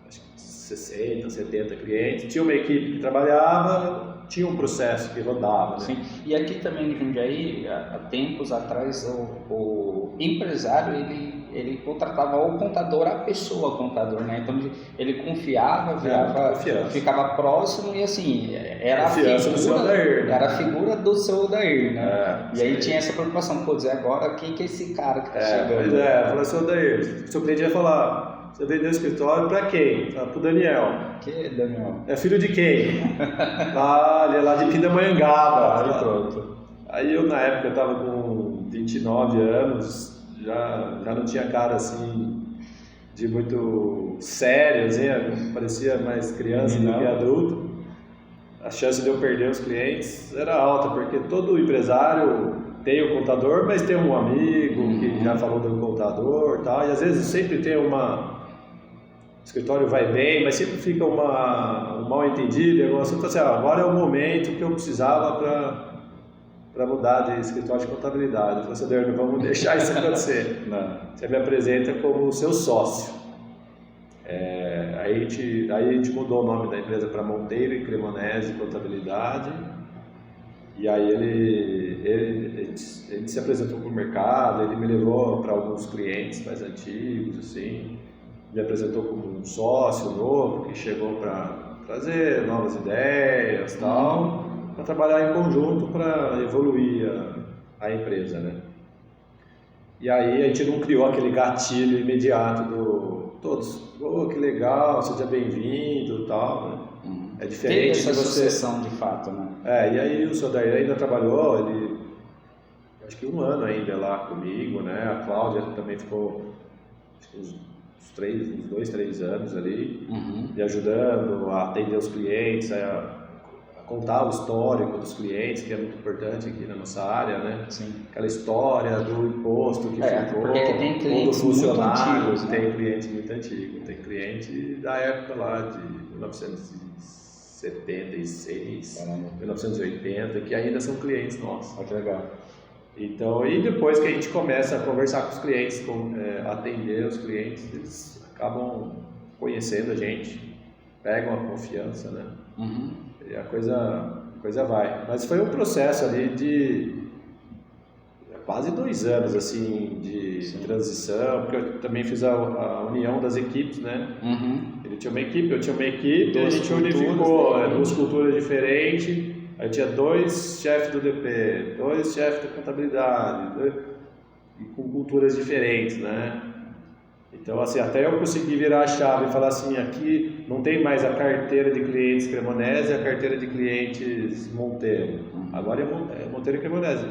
acho que 60, 70 clientes, tinha uma equipe que trabalhava, tinha um processo que rodava, né? Sim. E aqui também em Jundiaí, há tempos atrás, o empresário, ele contratava o contador, a pessoa contador, né? Então ele confiava, ficava próximo e assim, era a figura do seu Odair, né? E aí tinha essa preocupação, pô, dizer agora quem que é esse cara que tá chegando? Pois é, falou, seu Odair, o seu cliente ia falar, você vendeu o escritório para quem? Para o Daniel. Que Daniel? É filho de quem? Ele é lá de Pindamonhangaba. Aí pronto. Aí eu, na época, eu estava com 29 anos, já não tinha cara assim, de muito sério, assim, parecia mais criança do que adulto. A chance de eu perder os clientes era alta, porque todo empresário tem o contador, mas tem um amigo que já falou do contador e tal, e às vezes sempre tem o escritório vai bem, mas sempre fica um mal entendido, e algum assunto assim, agora é o momento que eu precisava para mudar de escritório de contabilidade. Eu falei, Odair, não vamos deixar isso acontecer. Você me apresenta como seu sócio. Aí a gente mudou o nome da empresa para Monteiro e Cremonese Contabilidade, e aí ele se apresentou para o mercado, ele me levou para alguns clientes mais antigos, assim, me apresentou como um sócio novo que chegou para trazer novas ideias e tal, para trabalhar em conjunto para evoluir a empresa, né? E aí a gente não criou aquele gatilho imediato todos, que legal, seja bem-vindo e tal, né? É diferente de você... sucessão de fato, né? E aí o seu Odair ainda trabalhou, acho que 1 ano ainda lá comigo, né? A Cláudia também ficou uns 2, 3 anos ali, me ajudando a atender os clientes, a contar o histórico dos clientes, que é muito importante aqui na nossa área, né? Sim. Aquela história do imposto que ficou, porque tem clientes do funcionário, muito antigos, né? Tem cliente muito antigo, tem cliente da época lá de 1976, 1980, que ainda são clientes nossos. Que legal. Então, e depois que a gente começa a conversar com os clientes, atender os clientes, eles acabam conhecendo a gente, pegam a confiança, né? E a coisa vai. Mas foi um processo ali de quase 2 anos, assim, de transição, porque eu também fiz a união das equipes, né? Ele tinha uma equipe, eu tinha uma equipe, a gente unificou 2 culturas diferentes. Aí tinha 2 chefes do DP, 2 chefes da contabilidade, e com culturas diferentes, né? Então, assim, até eu conseguir virar a chave e falar assim, aqui não tem mais a carteira de clientes Cremonese e a carteira de clientes Monteiro. Agora é Monteiro e Cremonese.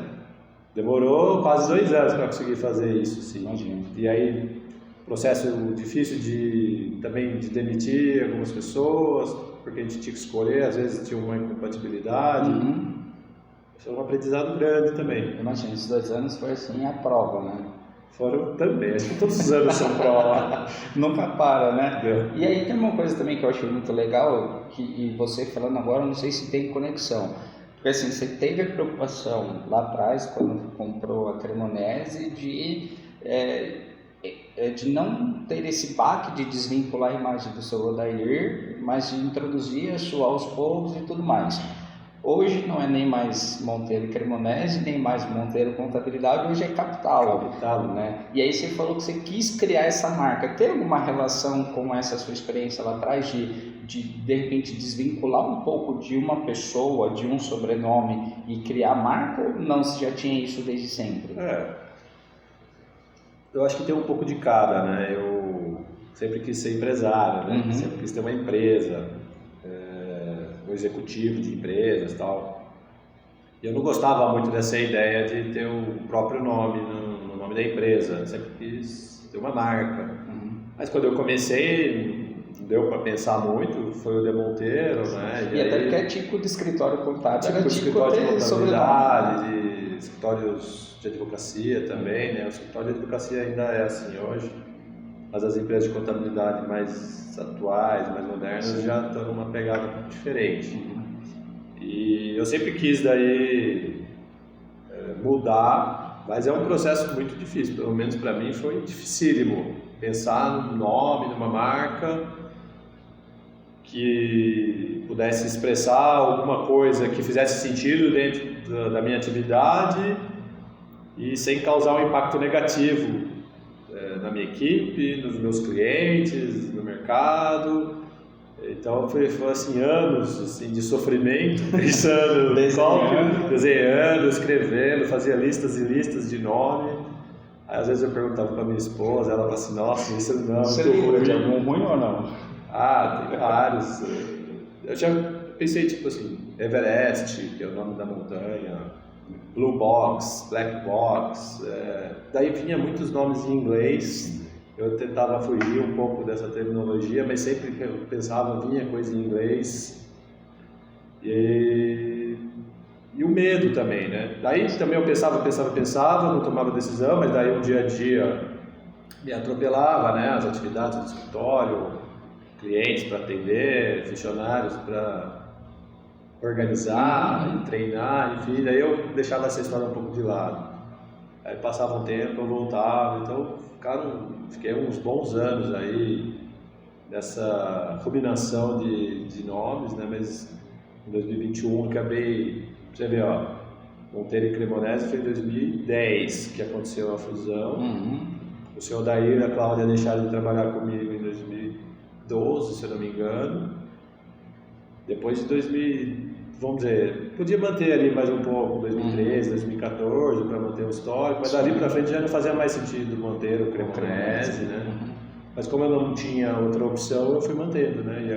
Demorou quase 2 anos para conseguir fazer isso, sim. Imagina. E aí, processo difícil também de demitir algumas pessoas, porque a gente tinha que escolher, às vezes tinha uma incompatibilidade. Foi um aprendizado grande também. Imagina, esses 2 anos foi assim a prova, né? Foram também, acho que todos os anos são prova. Nunca para, né? E aí tem uma coisa também que eu acho muito legal, e você falando agora, eu não sei se tem conexão. Porque assim, você teve a preocupação lá atrás, quando comprou a Cremonese, de não ter esse baque de desvincular a imagem do seu Odair, mas de introduzir a sua aos poucos e tudo mais. Hoje não é nem mais Monteiro e Cremonese, nem mais Monteiro Contabilidade, hoje é Capital, né? E aí você falou que você quis criar essa marca. Tem alguma relação com essa sua experiência lá atrás de repente desvincular um pouco de uma pessoa, de um sobrenome e criar marca, ou não, você já tinha isso desde sempre? Eu acho que tem um pouco de cada, né? Eu sempre quis ser empresário, né? Sempre quis ter uma empresa, um executivo de empresas e tal. E eu não gostava muito dessa ideia de ter o próprio nome no nome da empresa. Eu sempre quis ter uma marca. Mas quando eu comecei, deu para pensar muito, foi o de Monteiro, né? E até porque é tipo de escritório contábil, tipo de escritório de contabilidade, de escritórios de advocacia também, né? O escritório de advocacia ainda é assim hoje, mas as empresas de contabilidade mais atuais, mais modernas, já estão numa pegada um pouco diferente. E eu sempre quis daí mudar, mas é um processo muito difícil, pelo menos para mim foi dificílimo pensar no nome, numa marca que pudesse expressar alguma coisa que fizesse sentido dentro da minha atividade e sem causar um impacto negativo na minha equipe, nos meus clientes, no mercado. Então foi assim, anos assim, de sofrimento, pensando, desenhando, escrevendo, fazia listas e listas de nome. Aí às vezes eu perguntava para minha esposa, ela falava assim, nossa, isso não é muito ruim. Você lembra de algum ruim ou não? Tem vários. Eu já pensei, tipo assim, Everest, que é o nome da montanha, Blue Box, Black Box, daí vinha muitos nomes em inglês. Eu tentava fugir um pouco dessa terminologia, mas sempre que eu pensava, vinha coisa em inglês. E o medo também, né? Daí também eu pensava, não tomava decisão, mas daí o dia a dia me atropelava, né? As atividades do escritório, clientes para atender, funcionários para organizar, treinar, enfim, daí eu deixava essa história um pouco de lado. Aí passava um tempo, eu voltava, então fiquei uns bons anos aí nessa combinação de nomes, né? Mas em 2021 acabei, você vê, Monteiro e Cremonese foi em 2010 que aconteceu a fusão. O senhor Odair e a Cláudia deixaram de trabalhar comigo em 2012, se eu não me engano. Depois de 2000, vamos dizer, podia manter ali mais um pouco, 2013, 2014, para manter o histórico, mas dali para frente já não fazia mais sentido manter o Cremonese, né? Mas como eu não tinha outra opção, eu fui mantendo, né?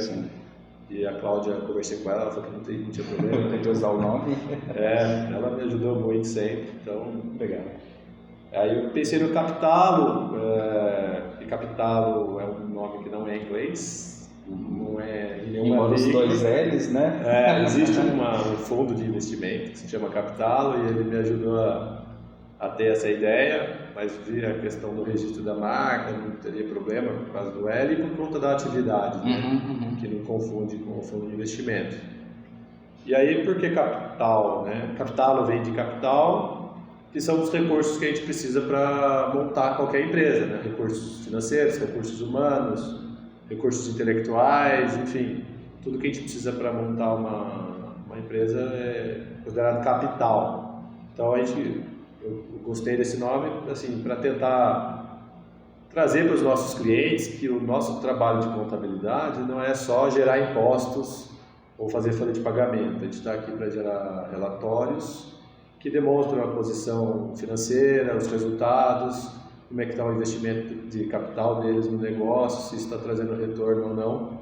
E a Cláudia, eu conversei com ela falou que não tinha problema. Tem que usar o nome. Ela me ajudou muito sempre, então, legal. Aí eu pensei no Capitalo, e Capitalo é um nome que não é inglês, não é nenhuma os 2 L's, né? Existe um fundo de investimento que se chama Capitalo e ele me ajudou a ter essa ideia, mas vi a questão do registro da marca, não teria problema por causa do L e por conta da atividade, né? Que não confunde com o fundo de investimento. E aí, por que capital, né? Capitalo vem de capital, que são os recursos que a gente precisa para montar qualquer empresa, né? Recursos financeiros, recursos humanos, recursos intelectuais, enfim, tudo que a gente precisa para montar uma empresa é considerado capital. Então eu gostei desse nome, assim, para tentar trazer para os nossos clientes que o nosso trabalho de contabilidade não é só gerar impostos ou fazer folha de pagamento. A gente está aqui para gerar relatórios que demonstram a posição financeira, os resultados, como é que está o investimento de capital deles no negócio, se está trazendo retorno ou não.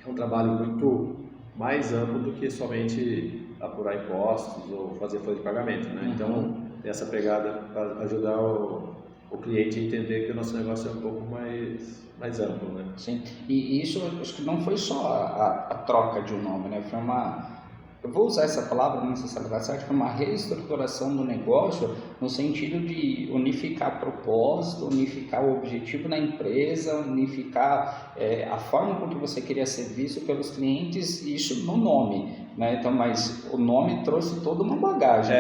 É um trabalho muito mais amplo do que somente apurar impostos ou fazer folha de pagamento, né? Então, tem essa pegada para ajudar o cliente a entender que o nosso negócio é um pouco mais amplo, né? Sim, e isso acho que não foi só a troca de um nome, né? Foi eu vou usar essa palavra, não sei se ela vai certo, foi uma reestruturação do negócio no sentido de unificar propósito, unificar o objetivo da empresa, unificar a forma com que você queria ser visto pelos clientes, e isso no nome, né? Então, mas o nome trouxe toda uma bagagem.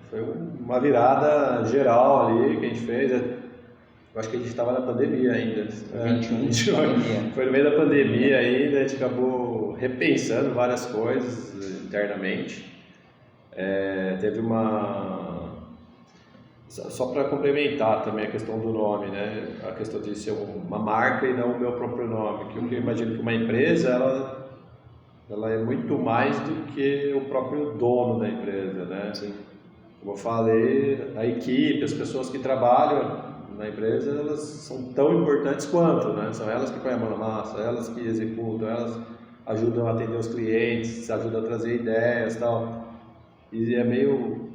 Foi uma virada geral ali que a gente fez. Eu acho que a gente estava na pandemia ainda. 21, pandemia. Foi no meio da pandemia ainda, a gente acabou repensando várias coisas internamente. Teve só para complementar também a questão do nome, né? A questão de ser uma marca e não o meu próprio nome. Que eu imagino que uma empresa, ela é muito mais do que o próprio dono da empresa, né? Sim. Como eu falei, a equipe, as pessoas que trabalham na empresa, elas são tão importantes quanto, né? São elas que põem a mão na massa, elas que executam, elas ajudam a atender os clientes, ajudam a trazer ideias e tal. E é meio,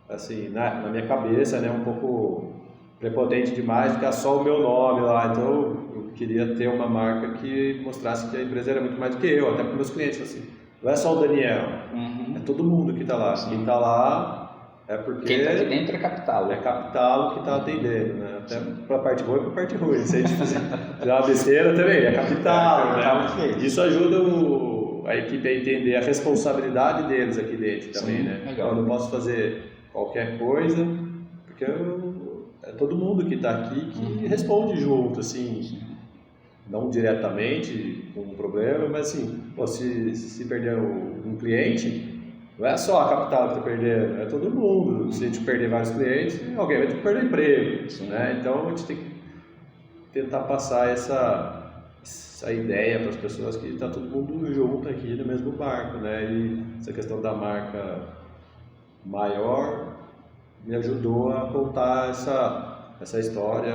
assim, na minha cabeça, né, um pouco prepotente demais ficar só o meu nome lá. Então, eu queria ter uma marca que mostrasse que a empresa era muito mais do que eu, até para os meus clientes, assim. Não é só o Daniel, é todo mundo que está lá. Sim. Quem está lá é porque... Quem está aqui dentro é capital. É capital que está atendendo, né? Até para a parte boa e para a parte ruim. Se a gente fizer uma besteira também, é capital, né? Isso ajuda a equipe a entender a responsabilidade deles aqui dentro também, Sim, né? legal. Eu não posso fazer qualquer coisa, porque é todo mundo que está aqui que responde junto, assim, não diretamente com um problema, mas assim, pô, se perder um cliente, não é só a capital que está perdendo, é todo mundo. Se a gente perder vários clientes, alguém vai ter que perder emprego, né? Então a gente tem que tentar passar essa ideia para as pessoas que está todo mundo junto aqui no mesmo barco, né? E essa questão da marca maior me ajudou a contar essa história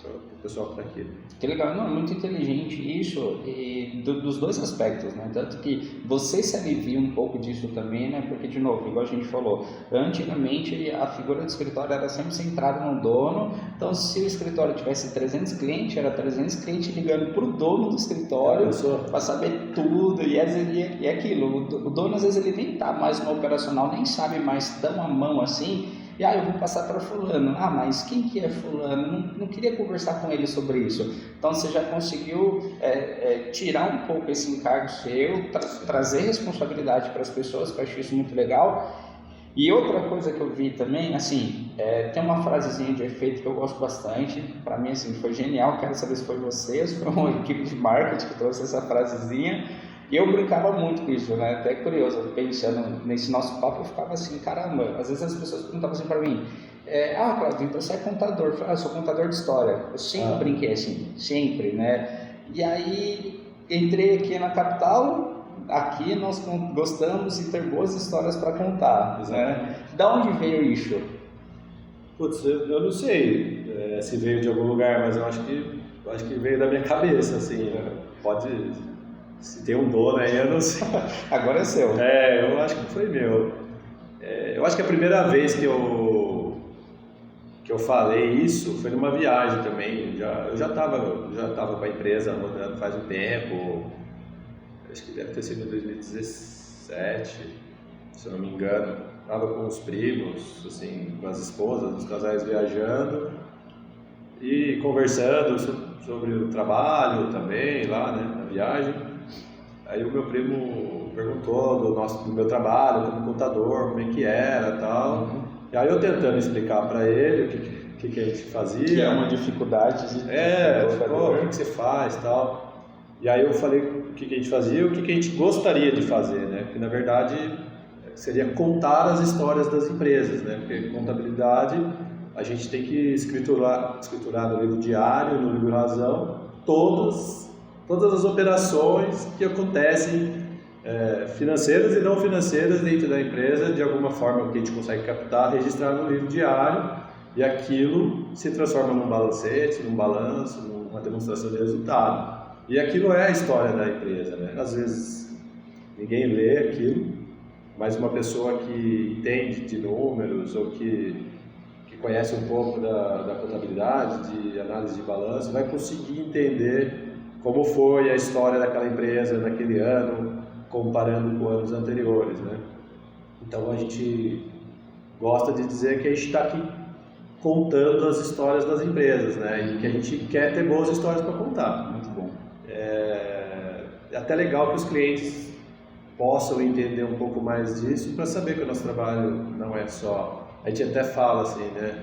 para o pessoal que está aqui. Que legal, não, muito inteligente isso, e dos dois aspectos, né? Tanto que você se alivia um pouco disso também, né? Porque, de novo, igual a gente falou, antigamente a figura do escritório era sempre centrada no dono. Então, se o escritório tivesse 300 clientes, era 300 clientes ligando para o dono do escritório para saber tudo, e é aquilo, o dono às vezes ele nem está mais no operacional, nem sabe mais tão a mão assim. E eu vou passar para fulano. Mas quem que é fulano? Não queria conversar com ele sobre isso. Então você já conseguiu tirar um pouco esse encargo seu, trazer responsabilidade para as pessoas, que eu acho isso muito legal. E outra coisa que eu vi também, assim, tem uma frasezinha de efeito que eu gosto bastante. Para mim, assim, foi genial. Quero saber se foi você, se foi uma equipe de marketing que trouxe essa frasezinha. E eu brincava muito com isso, né? Até curioso, pensando nesse nosso papo, eu ficava assim, caramba, às vezes as pessoas perguntavam assim pra mim, Claudio, então você é contador? Eu falei, eu sou contador de história. Eu sempre brinquei assim, sempre, né? E aí, entrei aqui na capital, aqui nós gostamos de ter boas histórias para contar, né? Da onde veio isso? Putz, eu não sei se veio de algum lugar, mas eu acho que veio da minha cabeça, assim, pode... Se tem um dono aí, eu não sei. Agora é seu. Eu acho que foi meu. Eu acho que a primeira vez que eu falei isso foi numa viagem também. Eu já estava com a empresa rodando faz um tempo. Acho que deve ter sido em 2017, se eu não me engano. Estava com os primos, assim, com as esposas, os casais viajando e conversando sobre o trabalho também lá, né, na viagem. Aí o meu primo perguntou do meu trabalho como contador, como é que era e tal. E aí eu tentando explicar para ele o que a gente fazia. Que é uma dificuldade de... o que você faz e tal. E aí eu falei o que a gente fazia e o que a gente gostaria de fazer, né? Que na verdade seria contar as histórias das empresas, né? Porque contabilidade a gente tem que escriturar no livro diário, no livro razão, todas as operações que acontecem financeiras e não financeiras dentro da empresa, de alguma forma que a gente consegue captar, registrar no livro diário, e aquilo se transforma num balancete, num balanço, numa demonstração de resultado. E aquilo é a história da empresa, né? Às vezes ninguém lê aquilo, mas uma pessoa que entende de números ou que conhece um pouco da contabilidade, de análise de balanço, vai conseguir entender como foi a história daquela empresa naquele ano, comparando com anos anteriores, né? Então a gente gosta de dizer que a gente está aqui contando as histórias das empresas, né? E que a gente quer ter boas histórias para contar. Muito bom. É até legal que os clientes possam entender um pouco mais disso para saber que o nosso trabalho não é só... A gente até fala assim, né?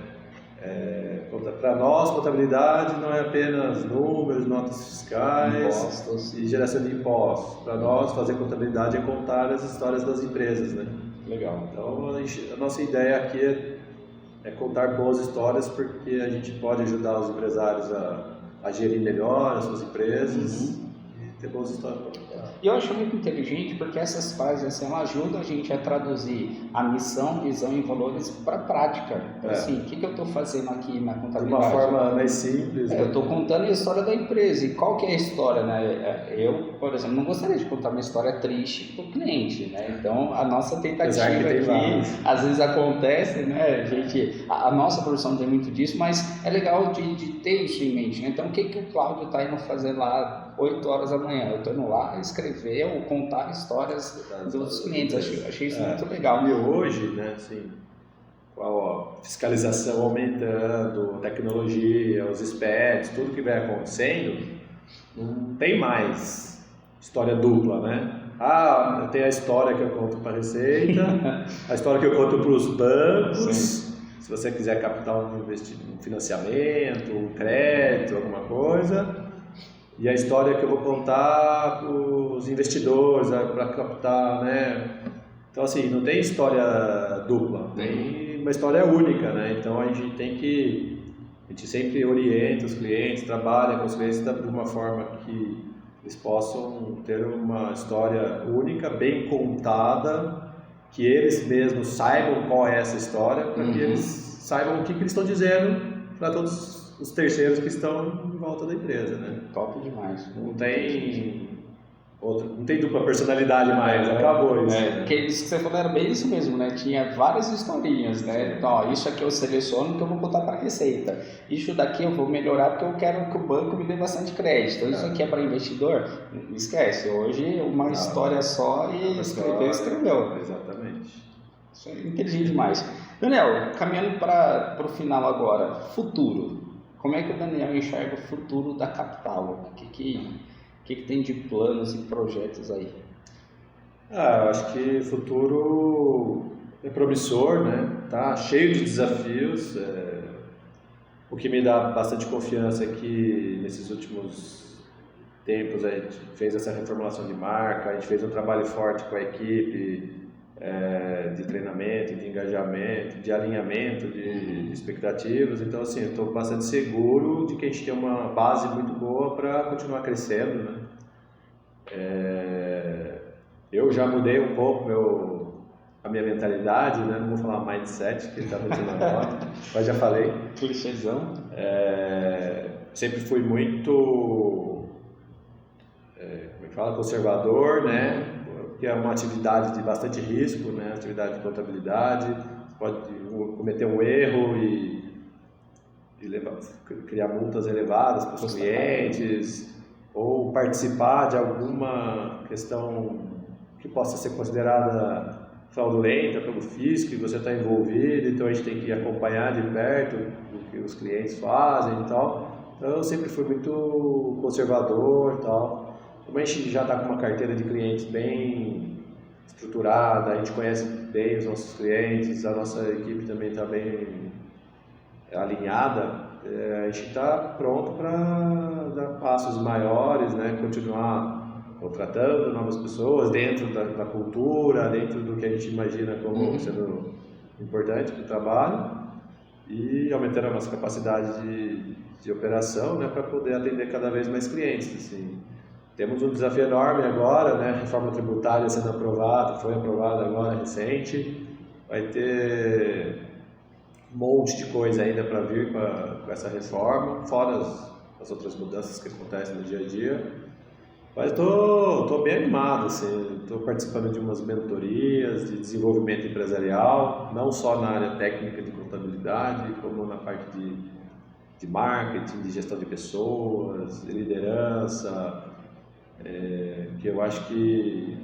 Para nós, contabilidade não é apenas números, notas fiscais, impostos e geração de impostos. Para nós, fazer contabilidade é contar as histórias das empresas, né? Legal. Então, a nossa ideia aqui é contar boas histórias, porque a gente pode ajudar os empresários a gerir melhor as suas empresas e ter boas histórias para contar. E eu acho muito inteligente porque essas frases assim, ela ajuda a gente a traduzir a missão, visão e valores para a prática. Então, assim, o que eu estou fazendo aqui na contabilidade? De uma forma mais simples. Eu estou contando a história da empresa. E qual que é a história, né? Eu, por exemplo, não gostaria de contar uma história triste para o cliente, né? Então, a nossa tentativa aqui, às vezes acontece, né? A nossa profissão tem muito disso, mas é legal de ter isso em mente, né? Então, o que o Cláudio está indo fazer lá 8 horas da manhã? Eu estou indo lá escrever ou contar histórias dos clientes. Achei isso muito legal. E hoje, né, assim, com a fiscalização aumentando, tecnologia, os SPEDs, tudo que vai acontecendo, não tem mais história dupla, né? Ah, tem a história que eu conto para a Receita, a história que eu conto para os bancos. Sim. Se você quiser captar um financiamento, um crédito, alguma coisa. E a história que eu vou contar para os investidores, para captar, né? Então, assim, não tem história dupla, tem uma história única, né? Então, a gente sempre orienta os clientes, trabalha com os clientes de uma forma que eles possam ter uma história única, bem contada, que eles mesmos saibam qual é essa história, para que eles saibam o que eles estão dizendo para todos os terceiros que estão em volta da empresa, né? Top demais. Não tem dupla personalidade mais, acabou isso. Porque isso que você falou era bem isso mesmo, né? Tinha várias historinhas, né? Então, ó, isso aqui eu seleciono que eu vou botar para receita. Isso daqui eu vou melhorar porque eu quero que o banco me dê bastante crédito. Isso aqui é para investidor? Esquece. Hoje uma história só e escreveu. Exatamente. Isso é inteligente demais. Daniel, caminhando para o final agora, futuro. Como é que o Daniel enxerga o futuro da Capital? O que tem de planos e projetos aí? Eu acho que o futuro é promissor, né? Tá cheio de desafios. O que me dá bastante confiança é que nesses últimos tempos a gente fez essa reformulação de marca, a gente fez um trabalho forte com a equipe, de treinamento, de engajamento, de alinhamento de expectativas. Então, assim, eu estou bastante seguro de que a gente tem uma base muito boa para continuar crescendo, né? Eu já mudei um pouco a minha mentalidade, né? Não vou falar mindset, que está muito na moda, mas já falei. Clichêzão. Sempre fui muito, como é que fala, conservador, né? Que é uma atividade de bastante risco, né? Atividade de contabilidade, você pode cometer um erro e criar multas elevadas para os clientes, ou participar de alguma questão que possa ser considerada fraudulenta pelo fisco e você está envolvido, então a gente tem que acompanhar de perto o que os clientes fazem e tal. Então eu sempre fui muito conservador e tal. Como a gente já está com uma carteira de clientes bem estruturada, a gente conhece bem os nossos clientes, a nossa equipe também está bem alinhada, a gente está pronto para dar passos maiores, né? Continuar contratando novas pessoas dentro da cultura, dentro do que a gente imagina como sendo importante para o trabalho e aumentando a nossa capacidade de operação, né? Para poder atender cada vez mais clientes, assim. Temos um desafio enorme agora, né? Reforma tributária sendo aprovada, foi aprovada agora recente. Vai ter um monte de coisa ainda para vir com essa reforma, fora as outras mudanças que acontecem no dia a dia. Mas estou bem animado, assim, estou participando de umas mentorias de desenvolvimento empresarial, não só na área técnica de contabilidade, como na parte de marketing, de gestão de pessoas, de liderança, que eu acho que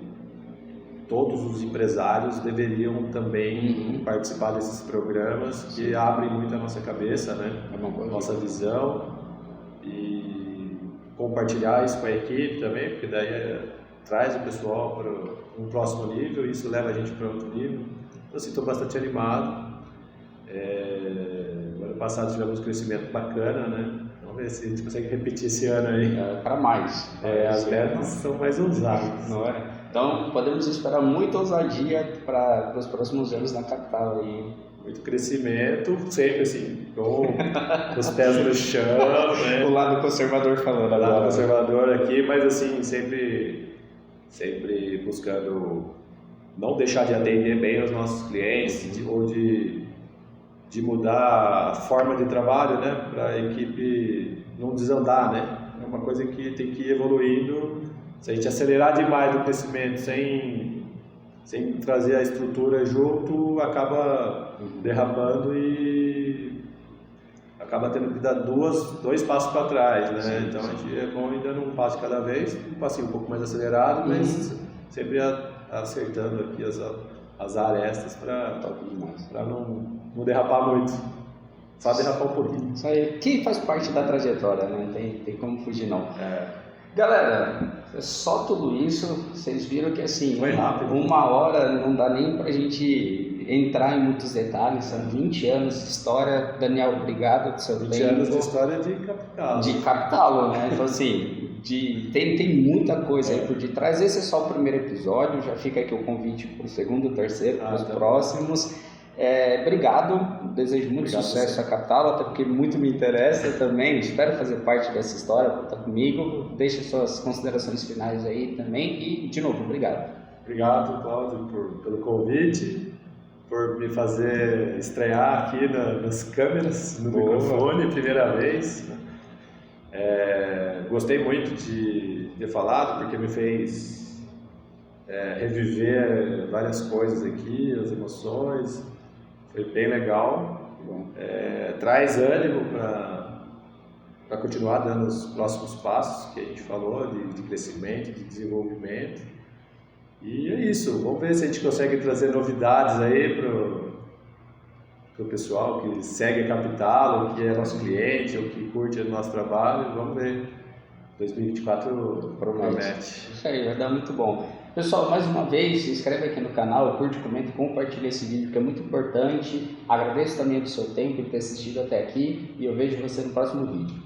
todos os empresários deveriam também participar desses programas que abrem muito a nossa cabeça, né? A nossa visão, e compartilhar isso com a equipe também, porque daí traz o pessoal para um próximo nível e isso leva a gente para outro nível. Então, assim, estou bastante animado. No ano passado tivemos um crescimento bacana, né? Vamos ver se a gente consegue repetir esse ano aí. Para mais. As metas são mais ousadas. Não é? Então, podemos esperar muita ousadia para os próximos anos na capital aí. Muito crescimento, sempre assim, com os pés no chão, né? O lado conservador falando agora. O lado conservador aqui, mas assim, sempre buscando não deixar de atender bem os nossos clientes, ou de mudar a forma de trabalho, né? Para a equipe não desandar, né? É uma coisa que tem que ir evoluindo. Se a gente acelerar demais o crescimento sem trazer a estrutura junto, acaba derrapando e acaba tendo que dar dois passos para trás, né? Sim, então a gente é bom ir dando um passo de cada vez, um passinho um pouco mais acelerado, mas sempre acertando aqui as arestas para não derrapar muito. Só derrapar um pouquinho. Isso aí, que faz parte da trajetória, né? Não tem como fugir não. Galera, é só tudo isso, vocês viram que assim, foi rápido. Uma hora não dá nem pra gente entrar em muitos detalhes, são 20 anos de história. Daniel, obrigado pelo seu tempo. 20 anos de história de capital. De capital, né? Então assim, tem muita coisa aí por detrás. Esse é só o primeiro episódio, já fica aqui o convite para o segundo, terceiro, para os próximos. Obrigado, desejo muito sucesso à capital, até porque muito me interessa também, espero fazer parte dessa história, conta comigo, deixe suas considerações finais aí também e, de novo, obrigado. Obrigado, Cláudio, pelo convite, por me fazer estrear aqui nas câmeras, no microfone, primeira vez. Gostei muito de ter falado, porque me fez reviver várias coisas aqui, as emoções. Foi bem legal, traz ânimo para continuar dando os próximos passos que a gente falou, de crescimento, de desenvolvimento. E é isso, vamos ver se a gente consegue trazer novidades aí para o pessoal que segue a capital, ou que é nosso cliente, ou que curte o nosso trabalho. Vamos ver, 2024 promete. Isso aí, vai dar muito bom. Pessoal, mais uma vez, se inscreve aqui no canal, curte, comenta, compartilha esse vídeo que é muito importante. Agradeço também do seu tempo e ter assistido até aqui e eu vejo você no próximo vídeo.